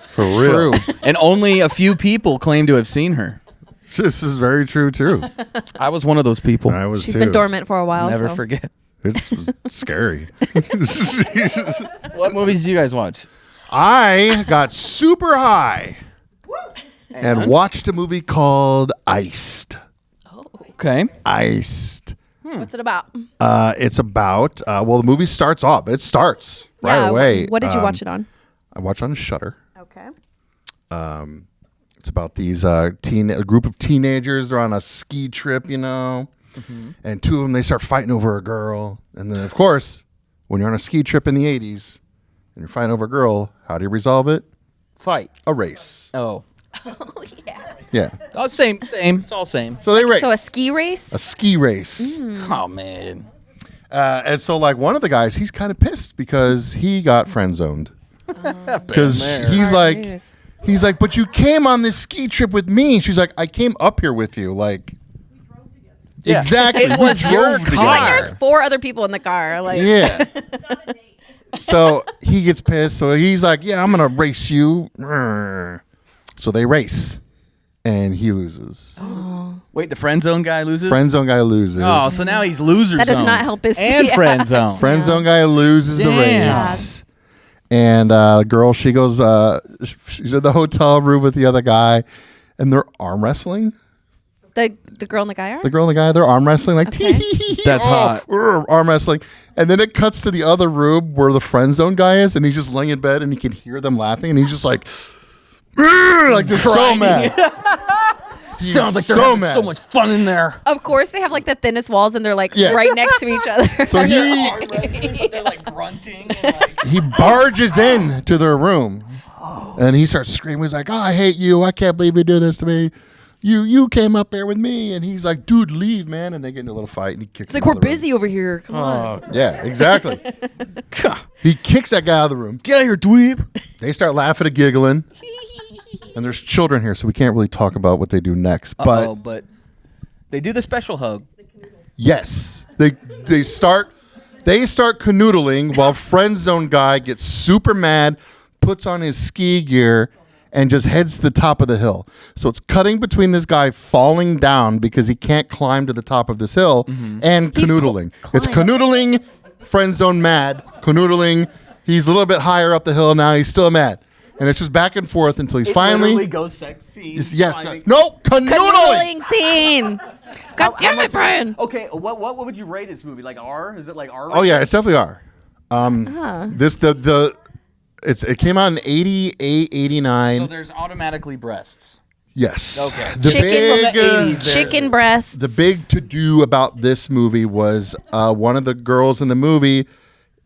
For real. True. And only a few people claim to have seen her. This is very true, too. I was one of those people. I was She's too. been dormant for a while. Never forget. It's scary. What movies do you guys watch? I got super high and watched a movie called Iced. Okay. Iced. What's it about? It's about, the movie starts off. It starts right away. What did you watch it on? I watched on Shudder. Okay. It's about these a group of teenagers. They're on a ski trip, and 2 of them, they start fighting over a girl. And then, of course, when you're on a ski trip in the 80s and you're fighting over a girl, how do you resolve it? Fight. A race. Oh. Oh yeah. Yeah. Oh, same. It's all same. So they race. So a ski race. A ski race. Oh man. And so, like, one of the guys, he's kind of pissed because he got friend zoned. Because he's Hard like, news. but you came on this ski trip with me. And she's like, I came up here with you. Like, Yeah. exactly. It we was your drove car. She's like, there's 4 other people in the car. Like, Yeah. So he gets pissed. So he's like, yeah, I'm going to race you. So they race. And he loses. Wait, the friend zone guy loses? Friend zone guy loses. Oh, so now he's loser That does zone. not help his- And yeah. friend zone. Friend zone guy loses the Damn. race. And the girl, she goes, she's in the hotel room with the other guy. And they're arm wrestling. the girl and the guy are. The girl and the guy, they're arm wrestling. Like, That's hot. Arm wrestling. And then it cuts to the other room where the friend zone guy is. And he's just laying in bed and he can hear them laughing. And he's just like just so mad. Sounds like they're so having mad. so much fun in there. Of course, they have like the thinnest walls, and they're like Yeah. right next to each other. So They're like grunting. And like, he barges in to their room. And he starts screaming. He's like, oh, I hate you. I can't believe you do this to me. You came up there with me. And he's like, dude, leave, man. And they get into a little fight. And he kicks It's like him out we're of the room. busy over here. Come on. Yeah, exactly. He kicks that guy out of the room. get out of here, dweeb. They start laughing and giggling. And there's children here, so we can't really talk about what they do next. But they do the special hug. Yes, they start canoodling while friend zone guy gets super mad, puts on his ski gear, and just heads to the top of the hill. So it's cutting between this guy falling down because he can't climb to the top of this hill and He's canoodling. It's climbing. canoodling, friend zone mad, canoodling. He's a little bit higher up the hill now. He's still mad. And it's just back and forth until he's finally. goes sexy. Yes. No, canoodling. Canoodling scene. God damn it, Brian. Okay, what would you rate this movie? Like R? Is it like R? Oh yeah, it's definitely R. It came out in 88, 89. So there's automatically breasts. Yes. Okay. The Chicken big, from the 80s there. Chicken breasts. the big to do about this movie was one of the girls in the movie.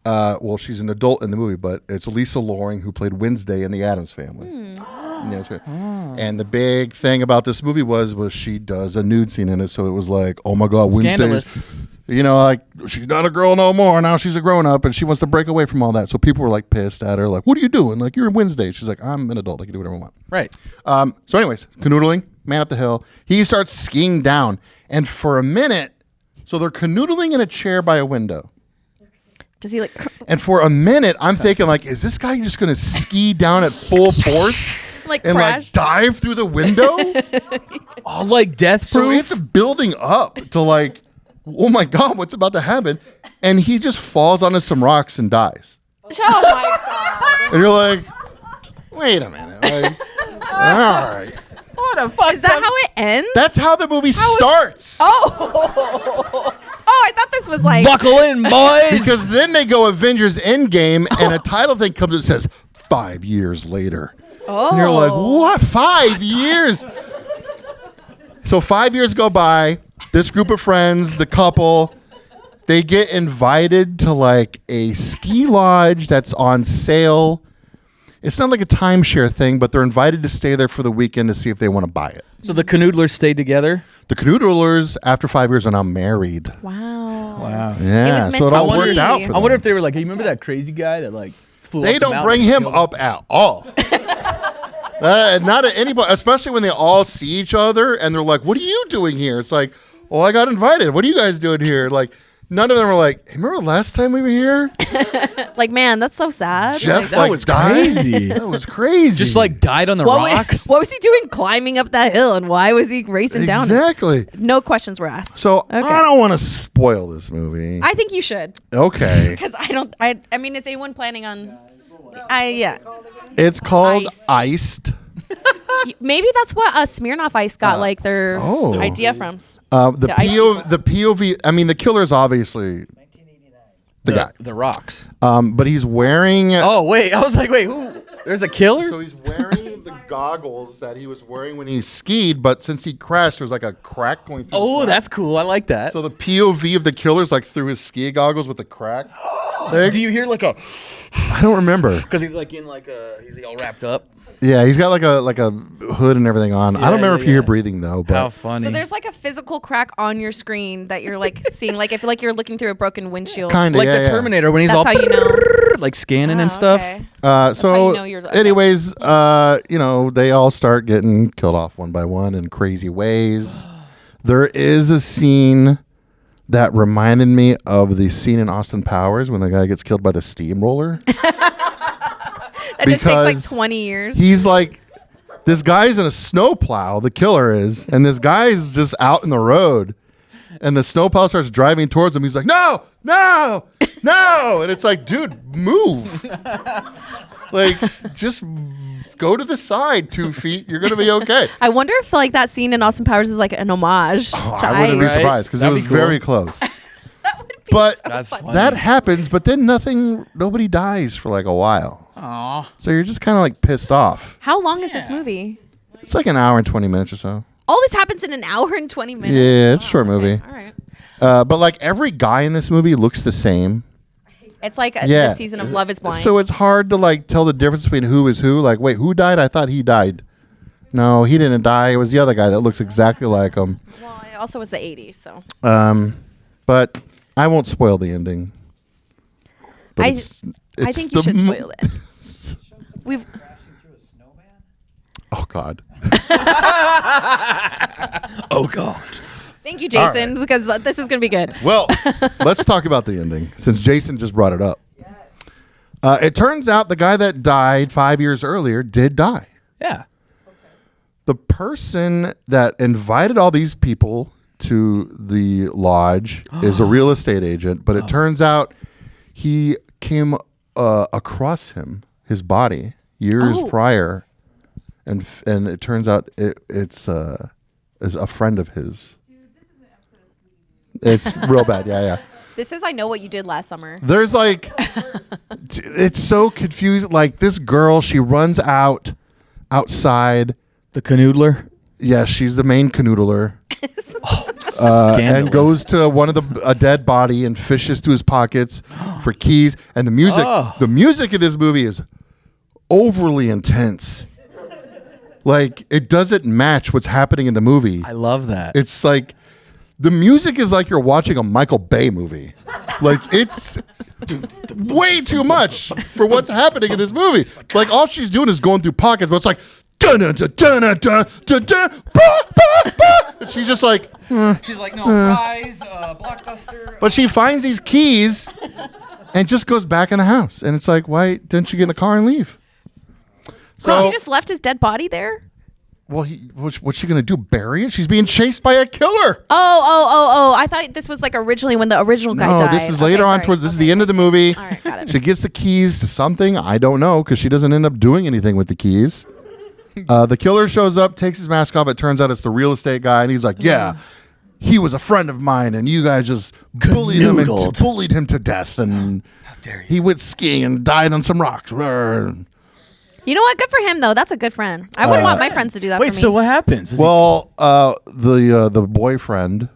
Well, she's an adult in the movie, but it's Lisa Loring who played Wednesday in the Addams Family. Yeah, it's good. And the big thing about this movie was she does a nude scene in it, so it was like, oh my god, Scandalous. Wednesday's, like she's not a girl no more. Now she's a grown up, and she wants to break away from all that. So people were like pissed at her, like, what are you doing? Like, you're in Wednesday. She's like, I'm an adult. I can do whatever I want. Right. So, anyways, canoodling, man up the hill. He starts skiing down, and for a minute, so they're canoodling in a chair by a window. Does he like? And for a minute, I'm thinking, like, is this guy just going to ski down at full force Like and, crash? like, dive through the window? Oh, like death So proof? it's building up to, like, oh, my God, what's about to happen? And he just falls onto some rocks and dies. Oh my god! And you're like, wait a minute. Like, all right. What the fuck? Is that how it ends? That's how the movie starts. Oh, I thought this was like. Buckle in, boys. Because then they go Avengers Endgame, and a title thing comes that says 5 years later. Oh. And you're like, what? 5 years? So 5 years go by. This group of friends, the couple, they get invited to like a ski lodge that's on sale. It's not like a timeshare thing, but they're invited to stay there for the weekend to see if they want to buy it. So the canoodlers stayed together? The canoodlers, after 5 years, are now married. Wow. Wow. Yeah, meant so it to all be. worked out for them. I wonder if they were like, hey, you remember that crazy guy that like flew They up the don't mountain bring and him killed up at all. Not at anybody, especially when they all see each other and they're like, what are you doing here? It's like, well, I got invited. What are you guys doing here? Like, none of them are like, hey, remember last time we were here? Like, man, that's so sad. Jeff, that like, was died? crazy. That was crazy. Just like died on the What rocks? what was he doing climbing up that hill, and why was he racing down it? Exactly. No questions were asked. So Okay. I don't want to spoil this movie. I think you should, Okay. because I mean, is anyone planning on? Yeah. It's called Iced. Iced. Maybe that's what Smirnoff Ice got like their oh. idea from. The To ice POV, I mean, the killer's obviously the guy. The rocks. But he's wearing... Oh, wait. I was like, wait, who? There's a killer? So he's wearing the goggles that he was wearing when he skied, but since he crashed, there was like a crack going through. the Oh, crack. that's cool. I like that. So the POV of the killer's like through his ski goggles with the crack thing. Do you hear like a... I don't remember. Because he's like in he's all wrapped up. Yeah, he's got like a hood and everything on. I don't remember if you hear breathing though. But how funny. So there's like a physical crack on your screen that you're like seeing. Like I feel like you're looking through a broken windshield. Kinda, like yeah, the yeah. Terminator when he's That's all how you know. like scanning and Oh, stuff. okay. So how you know you're- okay. anyways, they all start getting killed off one by one in crazy ways. There is a scene that reminded me of the scene in Austin Powers when the guy gets killed by the steamroller. That just takes like 20 years. He's like, this guy's in a snowplow, the killer is, and this guy's just out in the road. And the snowplow starts driving towards him. He's like, no, no, no. And it's like, dude, move. Like, just go to the side 2 feet. You're going to be okay. I wonder if like that scene in Austin Powers is like an homage to I wouldn't be Ice. surprised because it That'd was be cool. very close. That would be But so That's funny. funny. that happens, but then nobody dies for like a while. Aw. So you're just kind of like pissed off. How long is this movie? It's like an hour and 20 minutes or so. All this happens in an hour and 20 minutes. Yeah, it's a short movie. All right. But like every guy in this movie looks the same. It's like Yeah. the season of Love is Blind. So it's hard to like tell the difference between who is who. Like, wait, who died? I thought he died. No, he didn't die. It was the other guy that looks exactly like him. well, it also was the 80s, so. But I won't spoil the ending. But I it's think you should mo- spoil it. We've Oh God. Oh God. Thank you, Jason, because this is going to be good. Well, let's talk about the ending since Jason just brought it up. It turns out the guy that died 5 years earlier did die. Yeah. The person that invited all these people to the lodge is a real estate agent, but it turns out he came across his body years prior, and it turns out it's a friend of his. It's real bad. Yeah. This is I Know What You Did Last Summer. There's like, it's so confusing. Like this girl, she runs outside. The canoodler. Yeah, she's the main canoodler. And Scandalous. goes to a dead body and fishes through his pockets for keys. And the music in this movie is overly intense. Like it doesn't match what's happening in the movie. I love that. It's like the music is like you're watching a Michael Bay movie. Like it's way too much for what's happening in this movie. Like all she's doing is going through pockets, but it's like dun dun dun dun dun dun dun. And she's just like, She's like, no fries, Blockbuster. but she finds these keys and just goes back in the house. And it's like, why didn't you get in the car and leave? Wait, she just left his dead body there? Well, what's she gonna do? Bury it? She's being chased by a killer. Oh! I thought this was like originally when the original guy died. No, this is later on. This is the end of the movie. All right, got it. She gets the keys to something. I don't know because she doesn't end up doing anything with the keys. The killer shows up, takes his mask off. It turns out it's the real estate guy, and he's like, "Yeah, he was a friend of mine, and you guys just bullied him to death, and he went skiing and died on some rocks." You know what? Good for him, though. That's a good friend. I wouldn't want my friends to do that Wait, for me. so what happens? Well, the boyfriend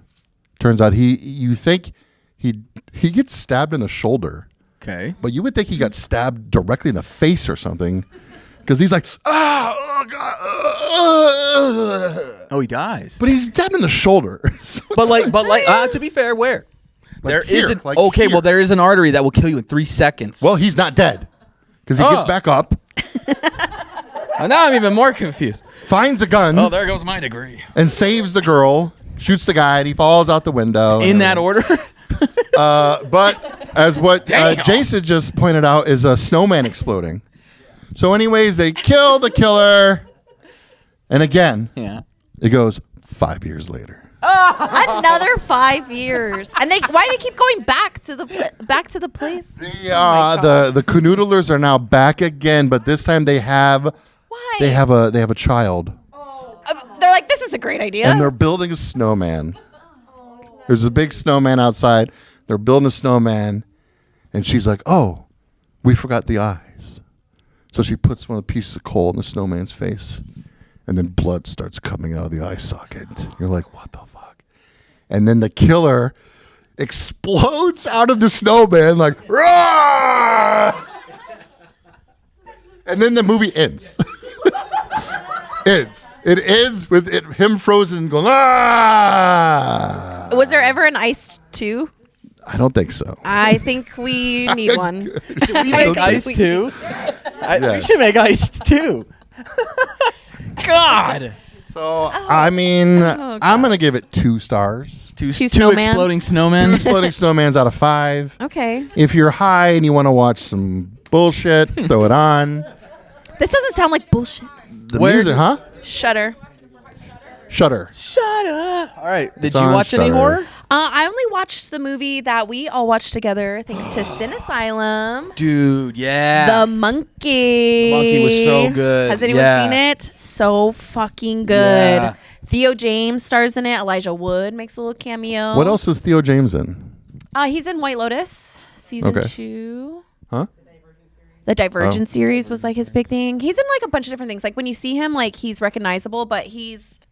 turns out you think he gets stabbed in the shoulder. Okay. But you would think he got stabbed directly in the face or something, because he's like, oh God. Oh, he dies. But he's dead in the shoulder. So it's But to be fair, where? There here, isn't. like Okay, here. well, there is an artery that will kill you in 3 seconds. well, he's not dead because he gets back up, Now I'm even more confused. finds a gun, Oh, there goes my degree. and saves the girl. Shoots the guy, and he falls out the window. In that order? But as what Damn. Jason just pointed out is a snowman exploding. So, anyways, they kill the killer, and again, Yeah. it goes 5 years later. Another 5 years, and why they keep going back to the place? The canoodlers are now back again, but this time they have Why? they have a child, They're like, this is a great idea. and they're building a snowman. There's a big snowman outside. They're building a snowman, and she's like, "Oh, we forgot the eyes." So she puts one of the pieces of coal in the snowman's face, and then blood starts coming out of the eye socket. You're like, "What the fuck?" And then the killer explodes out of the snowman like, "Rah!" And then the movie ends. It ends with him frozen going, ah! Was there ever an Iced 2? I don't think so. I think we need one. Should we make Ice too? We should make Ice too. God. So, I mean, I'm going to give it 2 stars. Two snowmans? exploding 2 snowmen. exploding snowmans out of 5. Okay. If you're high and you want to watch some bullshit, throw it on. This doesn't sound like bullshit. The music, huh? Shudder. Shudder. Shut up. All right. Did It's you on watch any Shudder. horror? I only watched the movie that we all watched together thanks to Sin Asylum. Dude, yeah. The Monkey. The Monkey was so good. Has anyone Yeah. seen it? So fucking good. Yeah. Theo James stars in it. Elijah Wood makes a little cameo. What else is Theo James in? He's in White Lotus season 2. Huh? The Divergent series was like his big thing. He's in like a bunch of different things. Like when you see him, like he's recognizable, but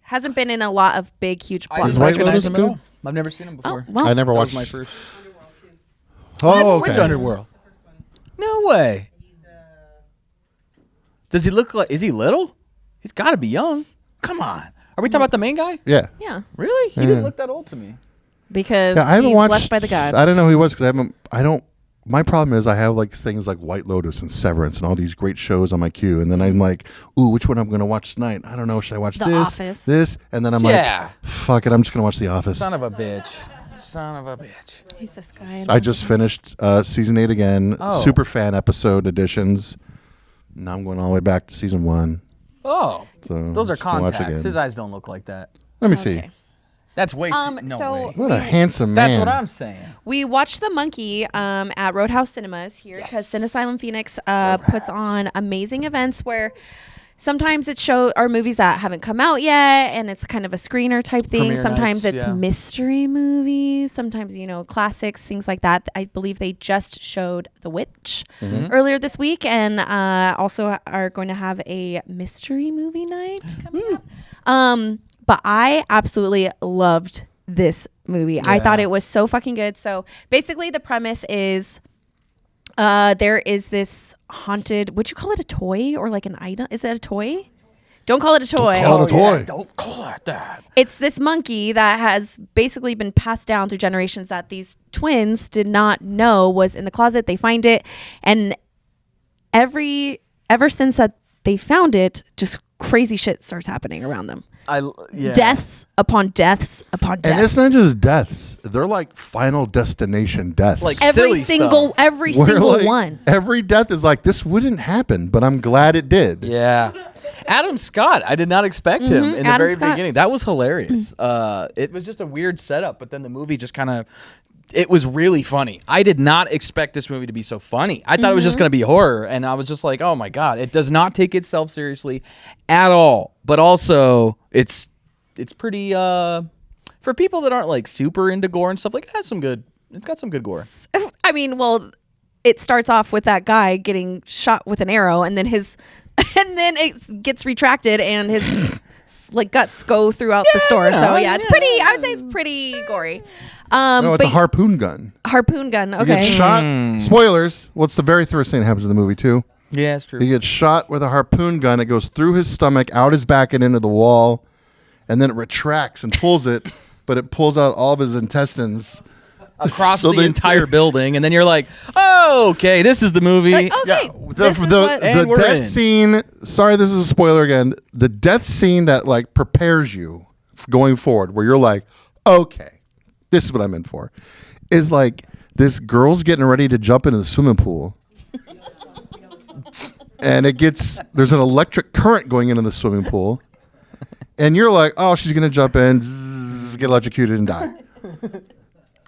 hasn't been in a lot of big, huge I didn't Is White blockbusters. recognize Lotus him at good? all. I've never seen him before. Oh, well, I never That watched was my first. Oh, Which okay. Underworld? No way. Does he look like? Is he little? He's got to be young. Come on. Are we talking about the main guy? Yeah. yeah, Really? He didn't look that old to me. because Yeah, I haven't he's watched. blessed by the gods. I don't know who he was because I don't. My problem is I have like things like White Lotus and Severance and all these great shows on my queue, and then I'm like, ooh, which one I'm going to watch tonight? I don't know. Should I watch The this, Office. this, and then I'm Yeah. like, fuck it, I'm just going to watch The Office. Son of a bitch. Son of a bitch. He's this guy. I just finished season 8 again, Oh. super fan episode editions. Now I'm going all the way back to season 1. Oh, So those are just gonna watch contacts. again. His eyes don't look like that. Let me see. Okay. That's way too. No so way. What a handsome man. That's what I'm saying. We watched The Monkey at Roadhouse Cinemas here because Sin Asylum Phoenix puts on amazing events where sometimes it's movies that haven't come out yet and it's kind of a screener type thing. Premiere Sometimes nights, it's yeah. mystery movies. Sometimes, classics, things like that. I believe they just showed The Witch earlier this week and also are going to have a mystery movie night coming up. But I absolutely loved this movie. I thought it was so fucking good. So basically the premise is there is this haunted, would you call it a toy or like an item? Is it a toy? Don't call it a toy. call it a toy. Yeah, don't call it that. It's this monkey that has basically been passed down through generations that these twins did not know was in the closet. They find it. And ever since that they found it, just crazy shit starts happening around them. Deaths upon deaths upon deaths. And it's not just deaths. They're like Final Destination deaths. Like every silly single stuff. every Where, single like, one. Every death is like, this wouldn't happen, but I'm glad it did. Yeah. Adam Scott. I did not expect him in the Adam very Scott. beginning. That was hilarious. It was just a weird setup, but then the movie just kind of. It was really funny. I did not expect this movie to be so funny. I thought it was just going to be horror, and I was just like, "Oh my god!" It does not take itself seriously at all. But also, it's pretty for people that aren't like super into gore and stuff. Like, it's got some good gore. I mean, well, it starts off with that guy getting shot with an arrow, and then it gets retracted, and his like guts go throughout the store. So yeah, it's pretty. I would say it's pretty gory. No, it's but a harpoon gun. harpoon gun. You get Okay. shot. Spoilers. What's the very first thing that happens in the movie too? Yeah, it's true. He gets shot with a harpoon gun. It goes through his stomach, out his back, and into the wall, and then it retracts and pulls it, but it pulls out all of his intestines. Across So the they- entire building, and then you're like, "Oh, okay, this is the movie." Like, okay, The And we're death in. scene. Sorry, this is a spoiler again. The death scene that like prepares you going forward, where you're like, okay, this is what I'm in for, is like this girl's getting ready to jump into the swimming pool, and there's an electric current going into the swimming pool, and you're like, oh, she's gonna jump in, zzz, get electrocuted, and die.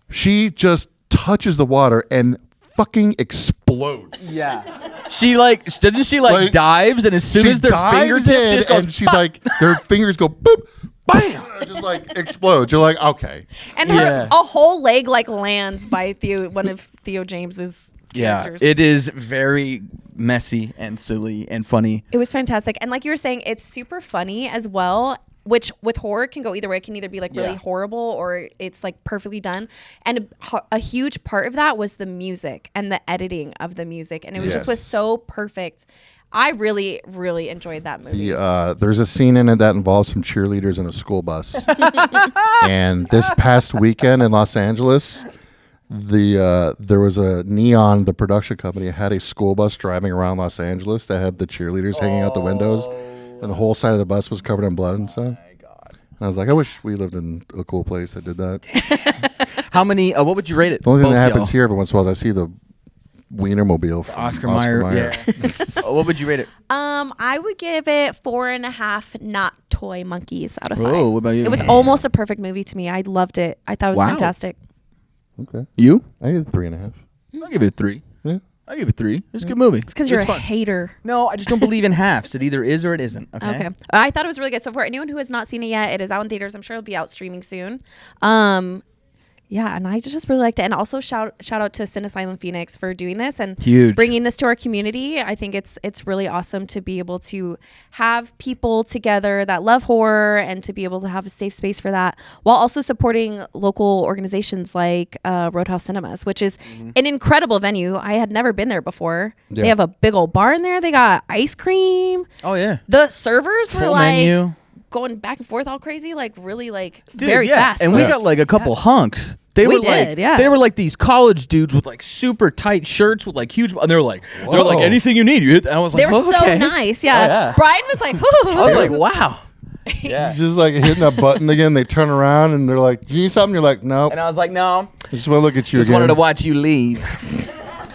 She just touches the water and fucking explodes. Yeah. Doesn't she Like, dives, and as soon She as their dives fingertips in just goes, and she's "Pop!" like, her fingers go boop, bam, just like explodes. You're like, okay. And Yeah. a whole leg like lands by one of Theo James's Yeah, characters. it is very messy and silly and funny. It was fantastic. And like you were saying, it's super funny as well, which with horror can go either way. It can either be like really Yeah. horrible or it's like perfectly done. And a huge part of that was the music and the editing of the music. And it was just was Yes. so perfect. I really, really enjoyed that movie. There's a scene in it that involves some cheerleaders in a school bus. And this past weekend in Los Angeles, there was a Neon, the production company, had a school bus driving around Los Angeles that had the cheerleaders hanging out the windows, and the whole side of the bus was covered in blood and stuff. And I was like, I wish we lived in a cool place that did that. How many? What would you rate it? The only thing Both that happens y'all. here every once in a while is I see the Wienermobile from Oscar Mayer. Yeah. What would you rate it? I would give it 4.5 not toy monkeys out of 5. Oh, what about you? It was almost a perfect movie to me. I loved it. I thought it was Wow. fantastic. Okay. You? I give it 3.5. I'll give it a 3. Yeah. I'll give it 3. It's a good movie. It's because you're a hater. No, I just don't believe in halves. It either is or it isn't. Okay. I thought it was really good. So for anyone who has not seen it yet, it is out in theaters. I'm sure it'll be out streaming soon. Yeah, and I just really liked it. And also shout out to Sin Asylum Phoenix for doing this and Huge. bringing this to our community. I think it's really awesome to be able to have people together that love horror and to be able to have a safe space for that while also supporting local organizations like Roadhouse Cinemas, which is an incredible venue. I had never been there before. Yeah. They have a big old bar in there. They got ice cream. Oh, yeah. The servers were Full like menu. going back and forth all crazy, like really like Dude, very yeah. fast. And we got like a couple hunks. They We were like, did, yeah. They were like these college dudes with like super tight shirts with like huge. And they're like Whoa. anything you need. And I was like, they were oh, so okay. nice. Yeah. Oh, yeah. Brian was like, I was like, wow. Yeah. Just like hitting a button again, they turn around and they're like, "You need something?" You're like, "Nope." And I was like, no, I just want to look at you just again. wanted to watch you leave.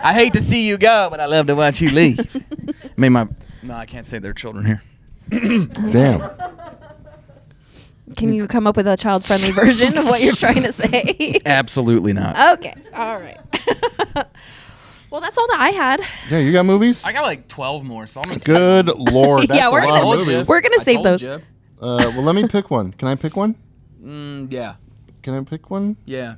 I hate to see you go, but I love to watch you leave. No, I can't say they're children here. Damn. can you come up with a child-friendly version of what you're trying to say? Absolutely not. Okay. All right. Well, that's all that I had. Yeah, you got movies? I got like 12 more, so I'm gonna Good lord, that's Yeah, we're a gonna- lot of movies. We're gonna save those. Well, let me pick one. Can I pick one? Yeah. Can I pick one? Yeah.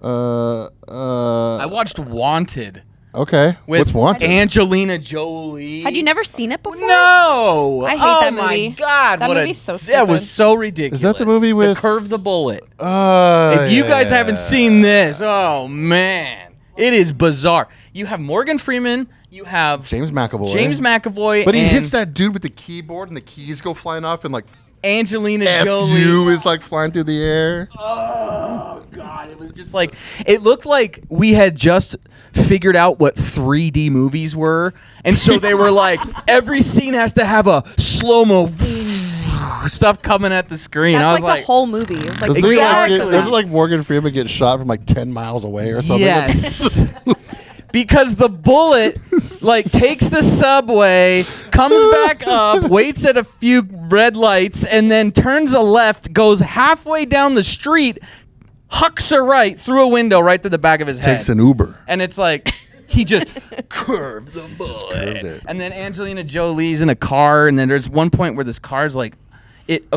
I I watched Wanted Okay. with What's Wanted? Angelina Jolie. Had you never seen it before? No. I hate oh that my movie. God. That what movie's so That was stupid. so ridiculous. Is that the movie with- Curve the Bullet? If you guys haven't seen this, oh man, it is bizarre. You have Morgan Freeman. You have James McAvoy. But he and hits that dude with the keyboard and the keys go flying off and like Angelina F Jolie. you is like flying through the air. Oh God, it was just like it looked like we had just figured out what 3D movies were, and so they were like every scene has to have a slow-mo stuff coming at the screen. That's I was like the whole movie. It was like Does 3 hours of it that. like Morgan Freeman get shot from like 10 miles away or something? yes. Because the bullet like takes the subway, comes back up, waits at a few red lights, and then turns a left, goes halfway down the street, hucks a right through a window right to the back of his head. Takes an Uber. And it's like he just curved the bullet. curved it. And then Angelina Jolie's in a car, and then there's one point where this car's like it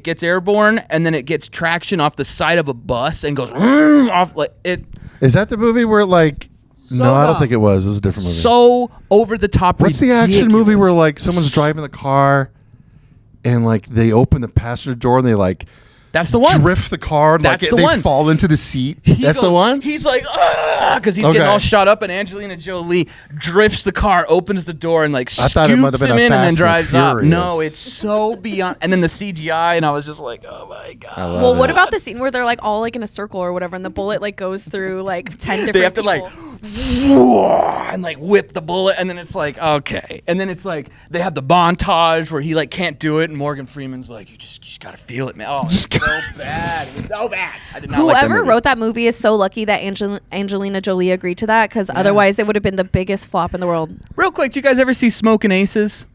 gets airborne, and then it gets traction off the side of a bus and goes off like it. Is that the movie where like? So No, I don't dumb. think it was. It was a different movie. So over the top. What's the action movie ridiculous. where like someone's driving the car and like they open the passenger door and they like That's the one. drift the car and That's like the they one. fall into the seat? He That's the goes- one? He's like, because he's Okay. getting all shot up, and Angelina Jolie drifts the car, opens the door, and like I thought it might have scoops been him a in and then Fast and drives up. Furious. No, it's so beyond. And then the CGI, and I was just like, oh my God. love Well, what it. about the scene where they're like all like in a circle or whatever, and the bullet like goes through like 10 different They have to people? like and like whip the bullet, and then it's like okay, and then it's like they have the montage where he like can't do it, and Morgan Freeman's like, you just gotta feel it, man. Oh, it's so bad. It was so bad. I did not like that Whoever movie. wrote that movie is so lucky that Angelina Jolie agreed to that, because otherwise it would have been the biggest flop in the world. Real quick, do you guys ever see Smokin' Aces?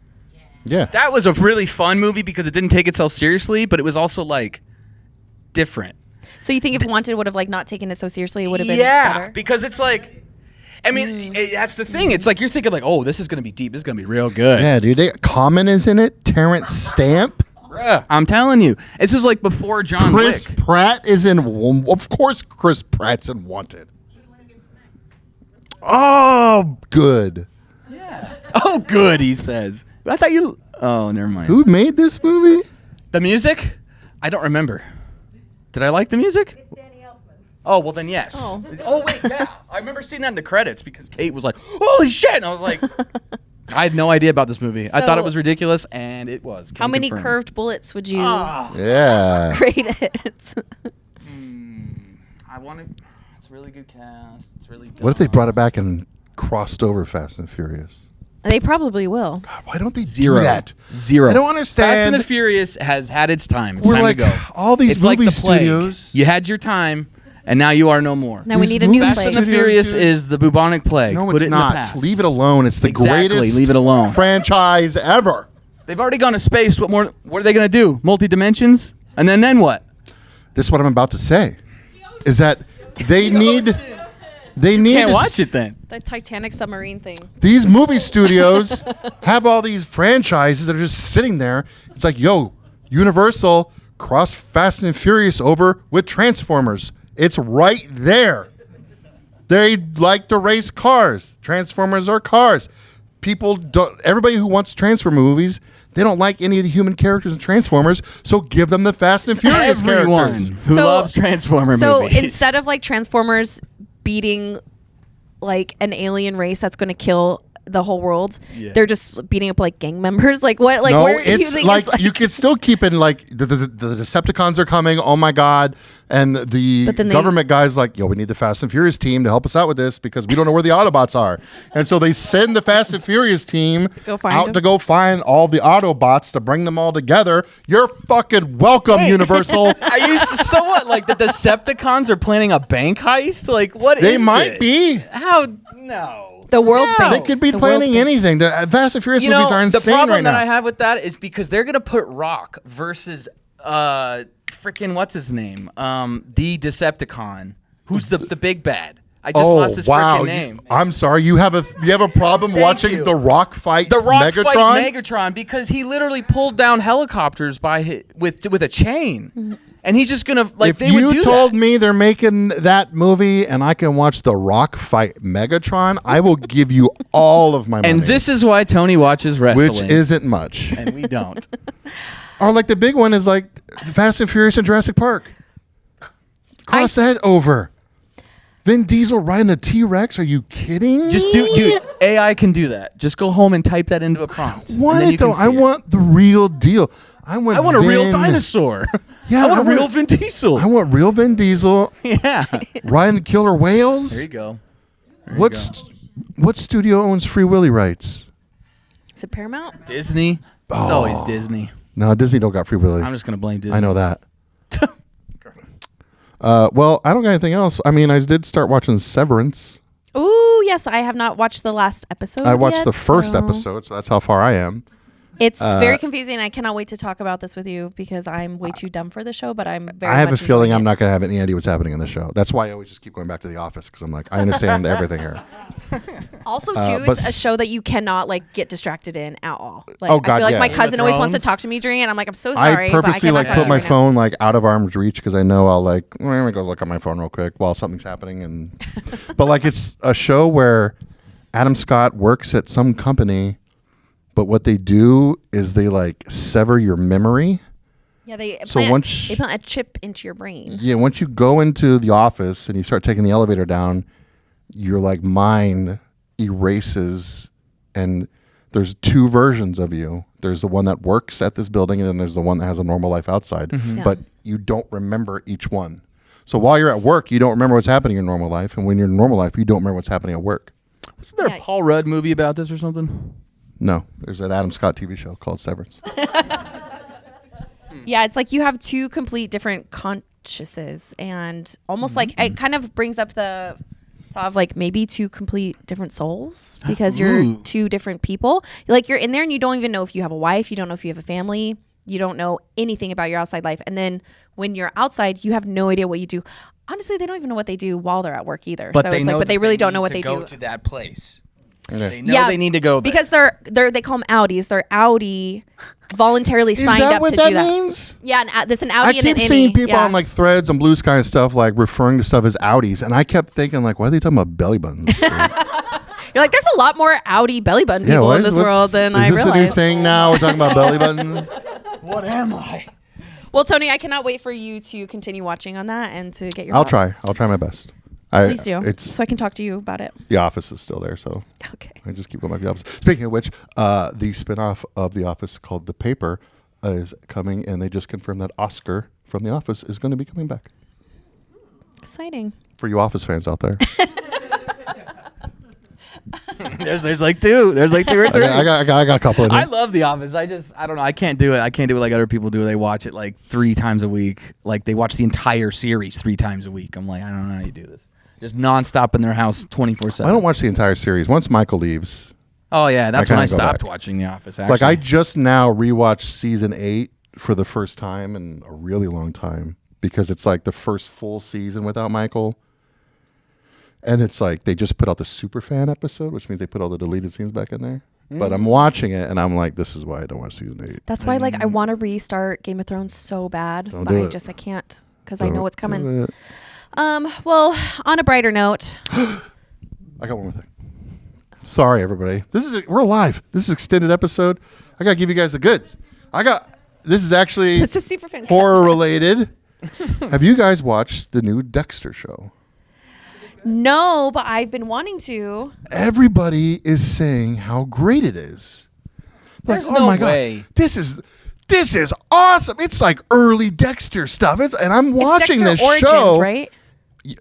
Yeah. That was a really fun movie because it didn't take itself seriously, but it was also like different. So you think if Wanted would have like not taken it so seriously, it would have been Yeah, better? because it's like, I mean, that's the thing. It's like you're thinking like, oh, this is gonna be deep. This is gonna be real good. Yeah, dude. Common is in it. Terrence Stamp. Bruh, I'm telling you, this was like before John Chris Wick. Pratt is in. Of course, Chris Pratt's in Wanted. Oh, good. Oh, good, he says. I thought you. Oh, never mind. Who made this movie? The music? I don't remember. Did I like the music? Danny Elfman. Oh, well then yes. Oh. Oh wait, yeah. I remember seeing that in the credits because Kate was like, "Holy shit!" And I was like, I had no idea about this movie. I thought it So- was ridiculous, and it was. How Can many confirm. curved bullets would you Yeah. rate it? I want to. It's a really good cast. It's really. Dumb. What if they brought it back and crossed over Fast and Furious? They probably will. God, why don't they Zero. do that? Zero. I don't Fast understand. and the Furious has had its time. It's We're time like, to go. all these It's like movie the plague. studios. You had your time, and now you are no more. Now we These need a new movies Fast and plague. the Studios, Furious dude. is the bubonic plague. No, Put it's it in the not. past. Leave it alone. It's the Exactly. greatest Leave it alone. franchise ever. They've already gone to space. What more? What are they going to do? Multi-dimensions? And then what? This is what I'm about to say. Is that they need Can't to watch it then. The Titanic submarine thing. These movie studios have all these franchises that are just sitting there. It's like, yo, Universal, cross Fast and Furious over with Transformers. It's right there. They like to race cars. Transformers are cars. Everybody who wants Transformer movies, they don't like any of the human characters in Transformers, so give them the Fast and Furious Everyone characters. who So- loves Transformer So movies. instead of like Transformers beating like an alien race that's going to kill the whole world, Yeah. they're just beating up like gang members. Like what? Like No, where do you it's think like, it's like you could still keep in like the Decepticons are coming. Oh my god! And the But then they- government guys like, yo, we need the Fast and Furious team to help us out with this because we don't know where the Autobots are. And so they send the Fast and Furious team go find out them. to go find all the Autobots to bring them all together. You're fucking welcome, Universal. Are you so what? Like the Decepticons are planning a bank heist? Like what? They is might this? be. How? No. the World No. Bank. They could be The World planning Bank. anything. The Fast and Furious You movies know, are the insane problem right that now. I have with that is because they're gonna put Rock versus freaking what's his name? The Decepticon. Who's the big bad? I just lost his freaking name. I'm sorry. You have a problem Thank watching you. the Rock fight The Rock Megatron? fight Megatron because he literally pulled down helicopters with a chain, and he's just gonna like if they would you do told that. me they're making that movie and I can watch The Rock fight Megatron, I will give you all of my money. And this is why Tony watches wrestling, which isn't much. and we don't. Or like the big one is like Fast and Furious and Jurassic Park. Cross that over. Vin Diesel riding a T-Rex? Are you kidding? Just dude. AI can do that. Just go home and type that into a prompt. and want then it you can though. see I it. want the real deal. I want a real Vin- dinosaur. Yeah, I want I a real want- Vin Diesel. I want real Vin Diesel yeah. riding killer whales. There you go. What studio owns Free Willy rights? Is it Paramount? Disney. It's always Disney. No, Disney don't got Free Willy. I'm just gonna blame Disney. I know that. Well, I don't got anything else. I mean, I did start watching Severance. Ooh, yes. I have not watched the last episode. I watched yet, the first so- episode, so that's how far I am. It's very confusing. I cannot wait to talk about this with you because I'm way too dumb for the show. But I'm very. I have a much feeling enjoying I'm it. not going to have any idea what's happening in the show. That's why I always just keep going back to The Office because I'm like, I understand everything here. Also, too, but it's a show that you cannot like get distracted in at all. Like, Oh, I God, feel like yeah. my Game cousin always wants to Thrones? talk to me during it. And I'm like, I'm so sorry, I but I purposely cannot like talk put to my you right now. phone like out of arm's reach because I know I'll like let me go look at my phone real quick while something's happening and but like it's a show where Adam Scott works at some company, but what they do is they like sever your memory. Yeah, they So plant, once- they plant a chip into your brain. Yeah, once you go into the office and you start taking the elevator down, your like mind erases and there's two versions of you. There's the one that works at this building and then there's the one that has a normal life outside. Yeah. But you don't remember each one. So while you're at work, you don't remember what's happening in your normal life. And when you're in normal life, you don't remember what's happening at work. Wasn't there Yeah. a Paul Rudd movie about this or something? No, there's an Adam Scott TV show called Severance. Yeah, it's like you have two complete different consciouses, and almost like it kind of brings up the thought of like maybe two complete different souls because you're Ooh. two different people. Like you're in there and you don't even know if you have a wife, you don't know if you have a family, you don't know anything about your outside life, and then when you're outside, you have no idea what you do. Honestly, they don't even know what they do while they're at work either. But so they it's know like, but they that really don't need know what to they go do. to that place. Yeah. They know they need to go there. because they call them Audis. They're Audi voluntarily Is signed that up what to that do that. means? Yeah, there's an I Audi and an keep Indy. seeing people yeah. on like Threads and Blue Sky and stuff like referring to stuff as Audis, and I kept thinking like, why are they talking about belly buttons? You're like, there's a lot more Audi belly button people what in is- this world than I Is this a new realized. thing now? We're talking about belly buttons. What am I? Well, Tony, I cannot wait for you to continue watching on that and to get your I'll thoughts. try. I'll try my best. Please do, It's so I can talk to you about it. The Office is still there, so Okay. I just keep going back to The Office. Speaking of which, the spinoff of The Office called The Paper is coming, and they just confirmed that Oscar from The Office is going to be coming back. Exciting. For you Office fans out there. There's like two. There's like two or three. I got a couple in here. I love The Office. I don't know. I can't do it. I can't do it like other people do. They watch it like 3 times a week. Like they watch the entire series 3 times a week. I'm like, I don't know how you do this. Just nonstop in their house 24/7. I don't watch the entire series. Once Michael leaves. Oh yeah, that's when I kinda go stopped back. watching The Office. Actually. Like I just now rewatched season 8 for the first time in a really long time because it's like the first full season without Michael. And it's like they just put out the Superfan episode, which means they put all the deleted scenes back in there. But I'm watching it and I'm like, this is why I don't watch season 8. That's why, like, I want to restart Game of Thrones so bad, Don't but do I it. just can't because I know Don't what's coming. do it. Well, on a brighter note, I got one more thing. Sorry, everybody. We're live. This is an extended episode. I gotta give you guys the goods. This is actually it's a super fan. horror related. Have you guys watched the new Dexter show? No, but I've been wanting to. Everybody is saying how great it is. Like, There's no way. God, this is awesome. It's like early Dexter stuff. And I'm watching it's Dexter this Origins, show. right?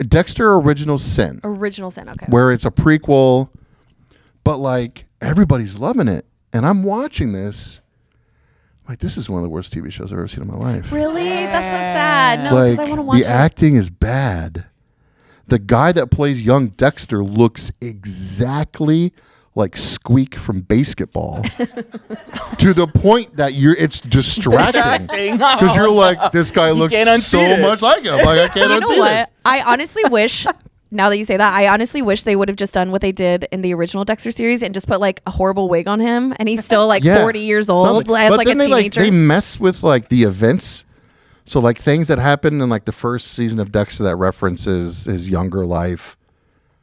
Dexter Original Sin, Original Sin. Okay. where it's a prequel, but like everybody's loving it. And I'm watching this. Like, this is one of the worst TV shows I've ever seen in my life. Really? That's so sad. No, because Like, I want to watch the it. acting is bad. The guy that plays young Dexter looks exactly like Squeak from Basketball, to the point that it's distracting because you're like, this guy looks can't so unsee it. much like him. Like I can't You unsee know this. what? I honestly wish. Now that you say that, I honestly wish they would have just done what they did in the original Dexter series and just put like a horrible wig on him, and he's still like 40 years old Something. as But like a then teenager. they mess with like the events. So like things that happened in like the first season of Dexter that references his younger life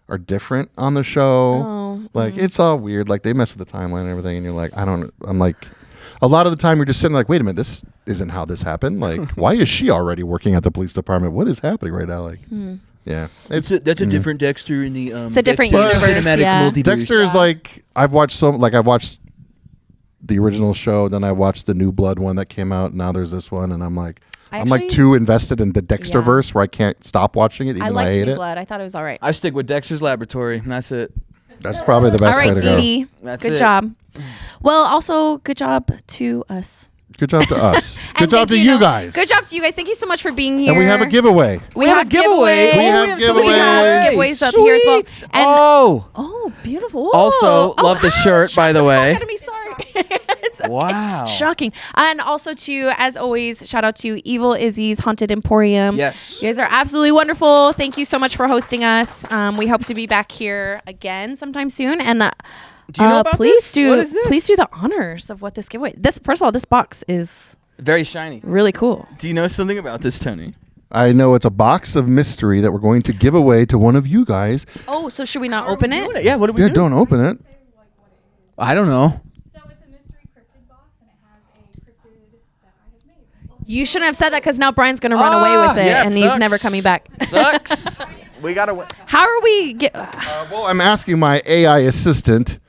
are different on the show. Oh, Like it's all weird. Like they mess with the timeline and everything, and you're like, I'm like, a lot of the time you're just sitting like, wait a minute, this isn't how this happened. Like, why is she already working at the police department? What is happening right now? Like, yeah, That's a different Dexter in the It's a different Dexter universe, cinematic yeah. multiverse. Dexter is like I've watched the original show, then I watched the New Blood one that came out. Now there's this one, and I'm like, I'm like actually- too invested in the Dexterverse where I can't stop watching it, even I though I liked hate New it. Blood. I thought it was all right. I stick with Dexter's Laboratory. And that's it. That's probably the best All way right, to go. Dee Dee. That's Good it. job. Well, also good job to us. Good job to us. And Good job thank to you guys. Good job to you guys. Thank you so much for being here. And we have a giveaway. We have giveaway. giveaways. We have giveaways up here as well. Sweet. And Oh, beautiful. Also, Oh, love the shirt, by the way. Out of me, sorry. It's wow. shocking. And also to, as always, shout out to Evil Izzy's Haunted Emporium. Yes. You guys are absolutely wonderful. Thank you so much for hosting us. We hope to be back here again sometime soon. And Do you know about please this? What is this? please do the honors of what this giveaway. First of all, this box is Very shiny. really cool. Do you know something about this, Tony? I know it's a box of mystery that we're going to give away to one of you guys. Oh, so should we not open it? Yeah, what do we Yeah, do? don't open it. I don't know. So it's a mystery cryptid box, and it has a cryptid that I have made. You shouldn't have said that because now Brian's going to run away with it, yeah, and he's sucks. never coming back. Sucks. We gotta win. How are we? Well, I'm asking my AI assistant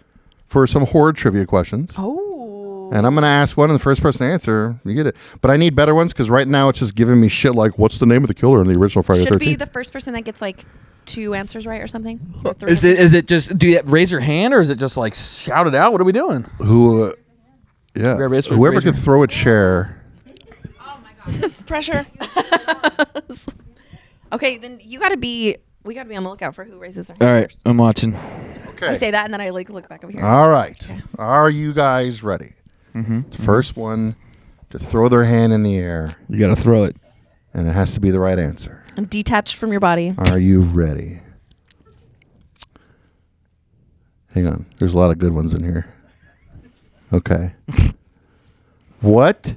for some horror trivia questions. Oh. And I'm going to ask one, and the first person to answer, you get it. But I need better ones because right now it's just giving me shit like, what's the name of the killer in the original Friday Should the it be 13th? the first person that gets like 2 answers right or something? Or 3 Is it just do you raise your hand or is it just like shout it out? What are we doing? Who, yeah, Grab this, whoever raise could your- throw a chair. This is pressure. Okay, then we got to be on the lookout for who raises their hand All right, first. I'm watching. Okay. I say that and then I like look back over here. All right. Are you guys ready? Mm-hmm. The first one to throw their hand in the air, You gotta throw it. and it has to be the right answer. And detached from your body. Are you ready? Hang on. There's a lot of good ones in here. Okay. What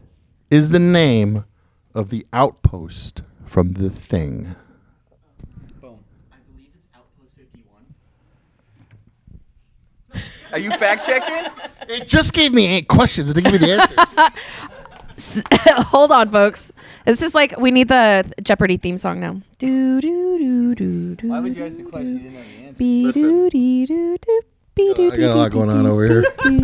is the name of the outpost from The Thing? I believe it's Outpost 51. Are you fact checking? It just gave me 8 questions and didn't give me the answers. Hold on, folks. This is like we need the Jeopardy theme song now. Do do do do do. Why would you ask the question? You didn't know the answer. Be do dee do do. Be do. I got a lot going on over here. I'm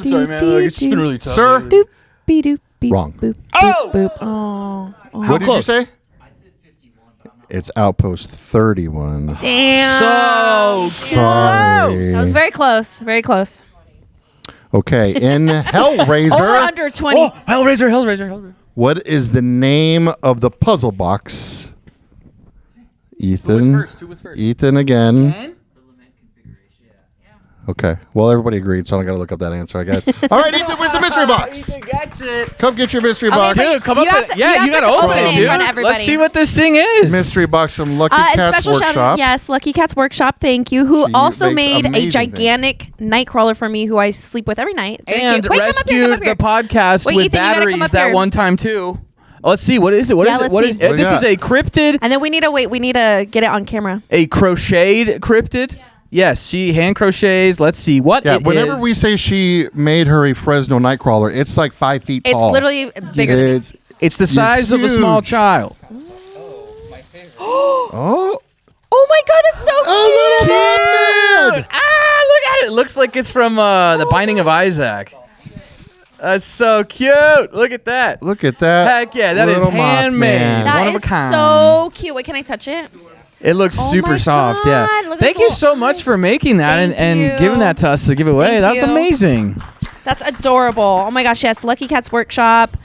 sorry, man. Like, it's just been really tough. Sir? Doop, be doop, beep, Wrong. Boop, Oh! boop, boop. Oh. What did you close? say? I said 51, but I'm not. It's Outpost 31. Damn. So Sorry. That was very close. Very close. Okay, in Over Hellraiser, under 20. Oh, Hellraiser. what is the name of the puzzle box? Ethan. Who was first? Ethan again. The lament configuration. Okay. Well, everybody agreed, so I don't got to look up that answer, I guess. All right, Ethan, where's the mystery box? Gets it. Come get your mystery Okay, box. but Dude, come You up have with to- it. Yeah, you you have gotta to open open it, it in dude. front of everybody. Let's see what this thing is. Mystery box from Lucky And Cat's special shout Workshop. out, yes, Lucky Cat's Workshop. Thank you. Who She also makes made a amazing gigantic night crawler for me, who I sleep with every night. Thank And you. Wait, rescued the podcast Wait, with Ethan, you gotta come batteries up that here. one time too. Let's see. What is it? What Yeah, is it? let's What see. is What do you this? Is got? a cryptid, And then we need to get it on camera. a crocheted cryptid. Yes, she hand crochets. Let's see what Yeah, it whenever is. we say she made her a Fresno Nightcrawler, it's like 5 feet It's tall. literally bigger than me. It's the size of a small huge. child. Oh, Oh my god, that's so a little cute. Mothman! Ah, look at it. It looks like it's from The Binding of Isaac. That's so cute. Look at that. Look at that. Heck yeah, that is little handmade. Mothman. That One of a is kind. so cute. Wait, can I touch it? It looks Oh super my soft. God, Yeah. look at Thank his you little so much eyes. for making that Thank and you. giving that to us to give away. Thank That's you. amazing. That's adorable. Oh my gosh, yes. Lucky Cat's Workshop.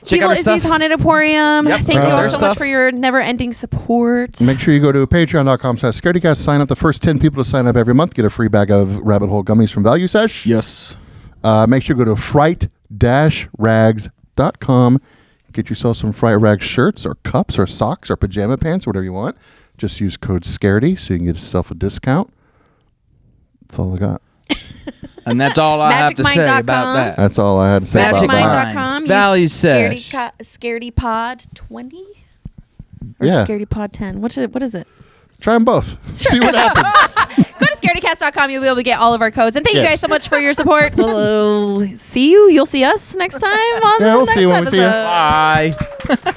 Check Evil out her Izzy's stuff. Haunted Emporium. Yep, Thank check you out all their so much stuff. for your never-ending support. Make sure you go to patreon.com/scaredycast. Sign up. The first 10 people to sign up every month get a free bag of rabbit hole gummies from Value Sesh. Yes. Make sure you go to fright-rags.com. Get yourself some Fright Rags shirts or cups or socks or pajama pants or whatever you want. Just use code SCAREDY so you can get yourself a discount. That's all I got. And that's all I have to say MagicMind.com. about that. That's all I had to say about Magic Mind. that. MagicMind.com. Value Sesh. ScaredyPod 20 or Yeah. ScaredyPod 10. What is it? Try them both. See what happens. Go to scaredycast.com. You'll be able to get all of our codes. And thank you Yes. guys so much for your support. We'll see you. You'll see us next time on Yeah, the we'll next see you when we see you. episode. Bye.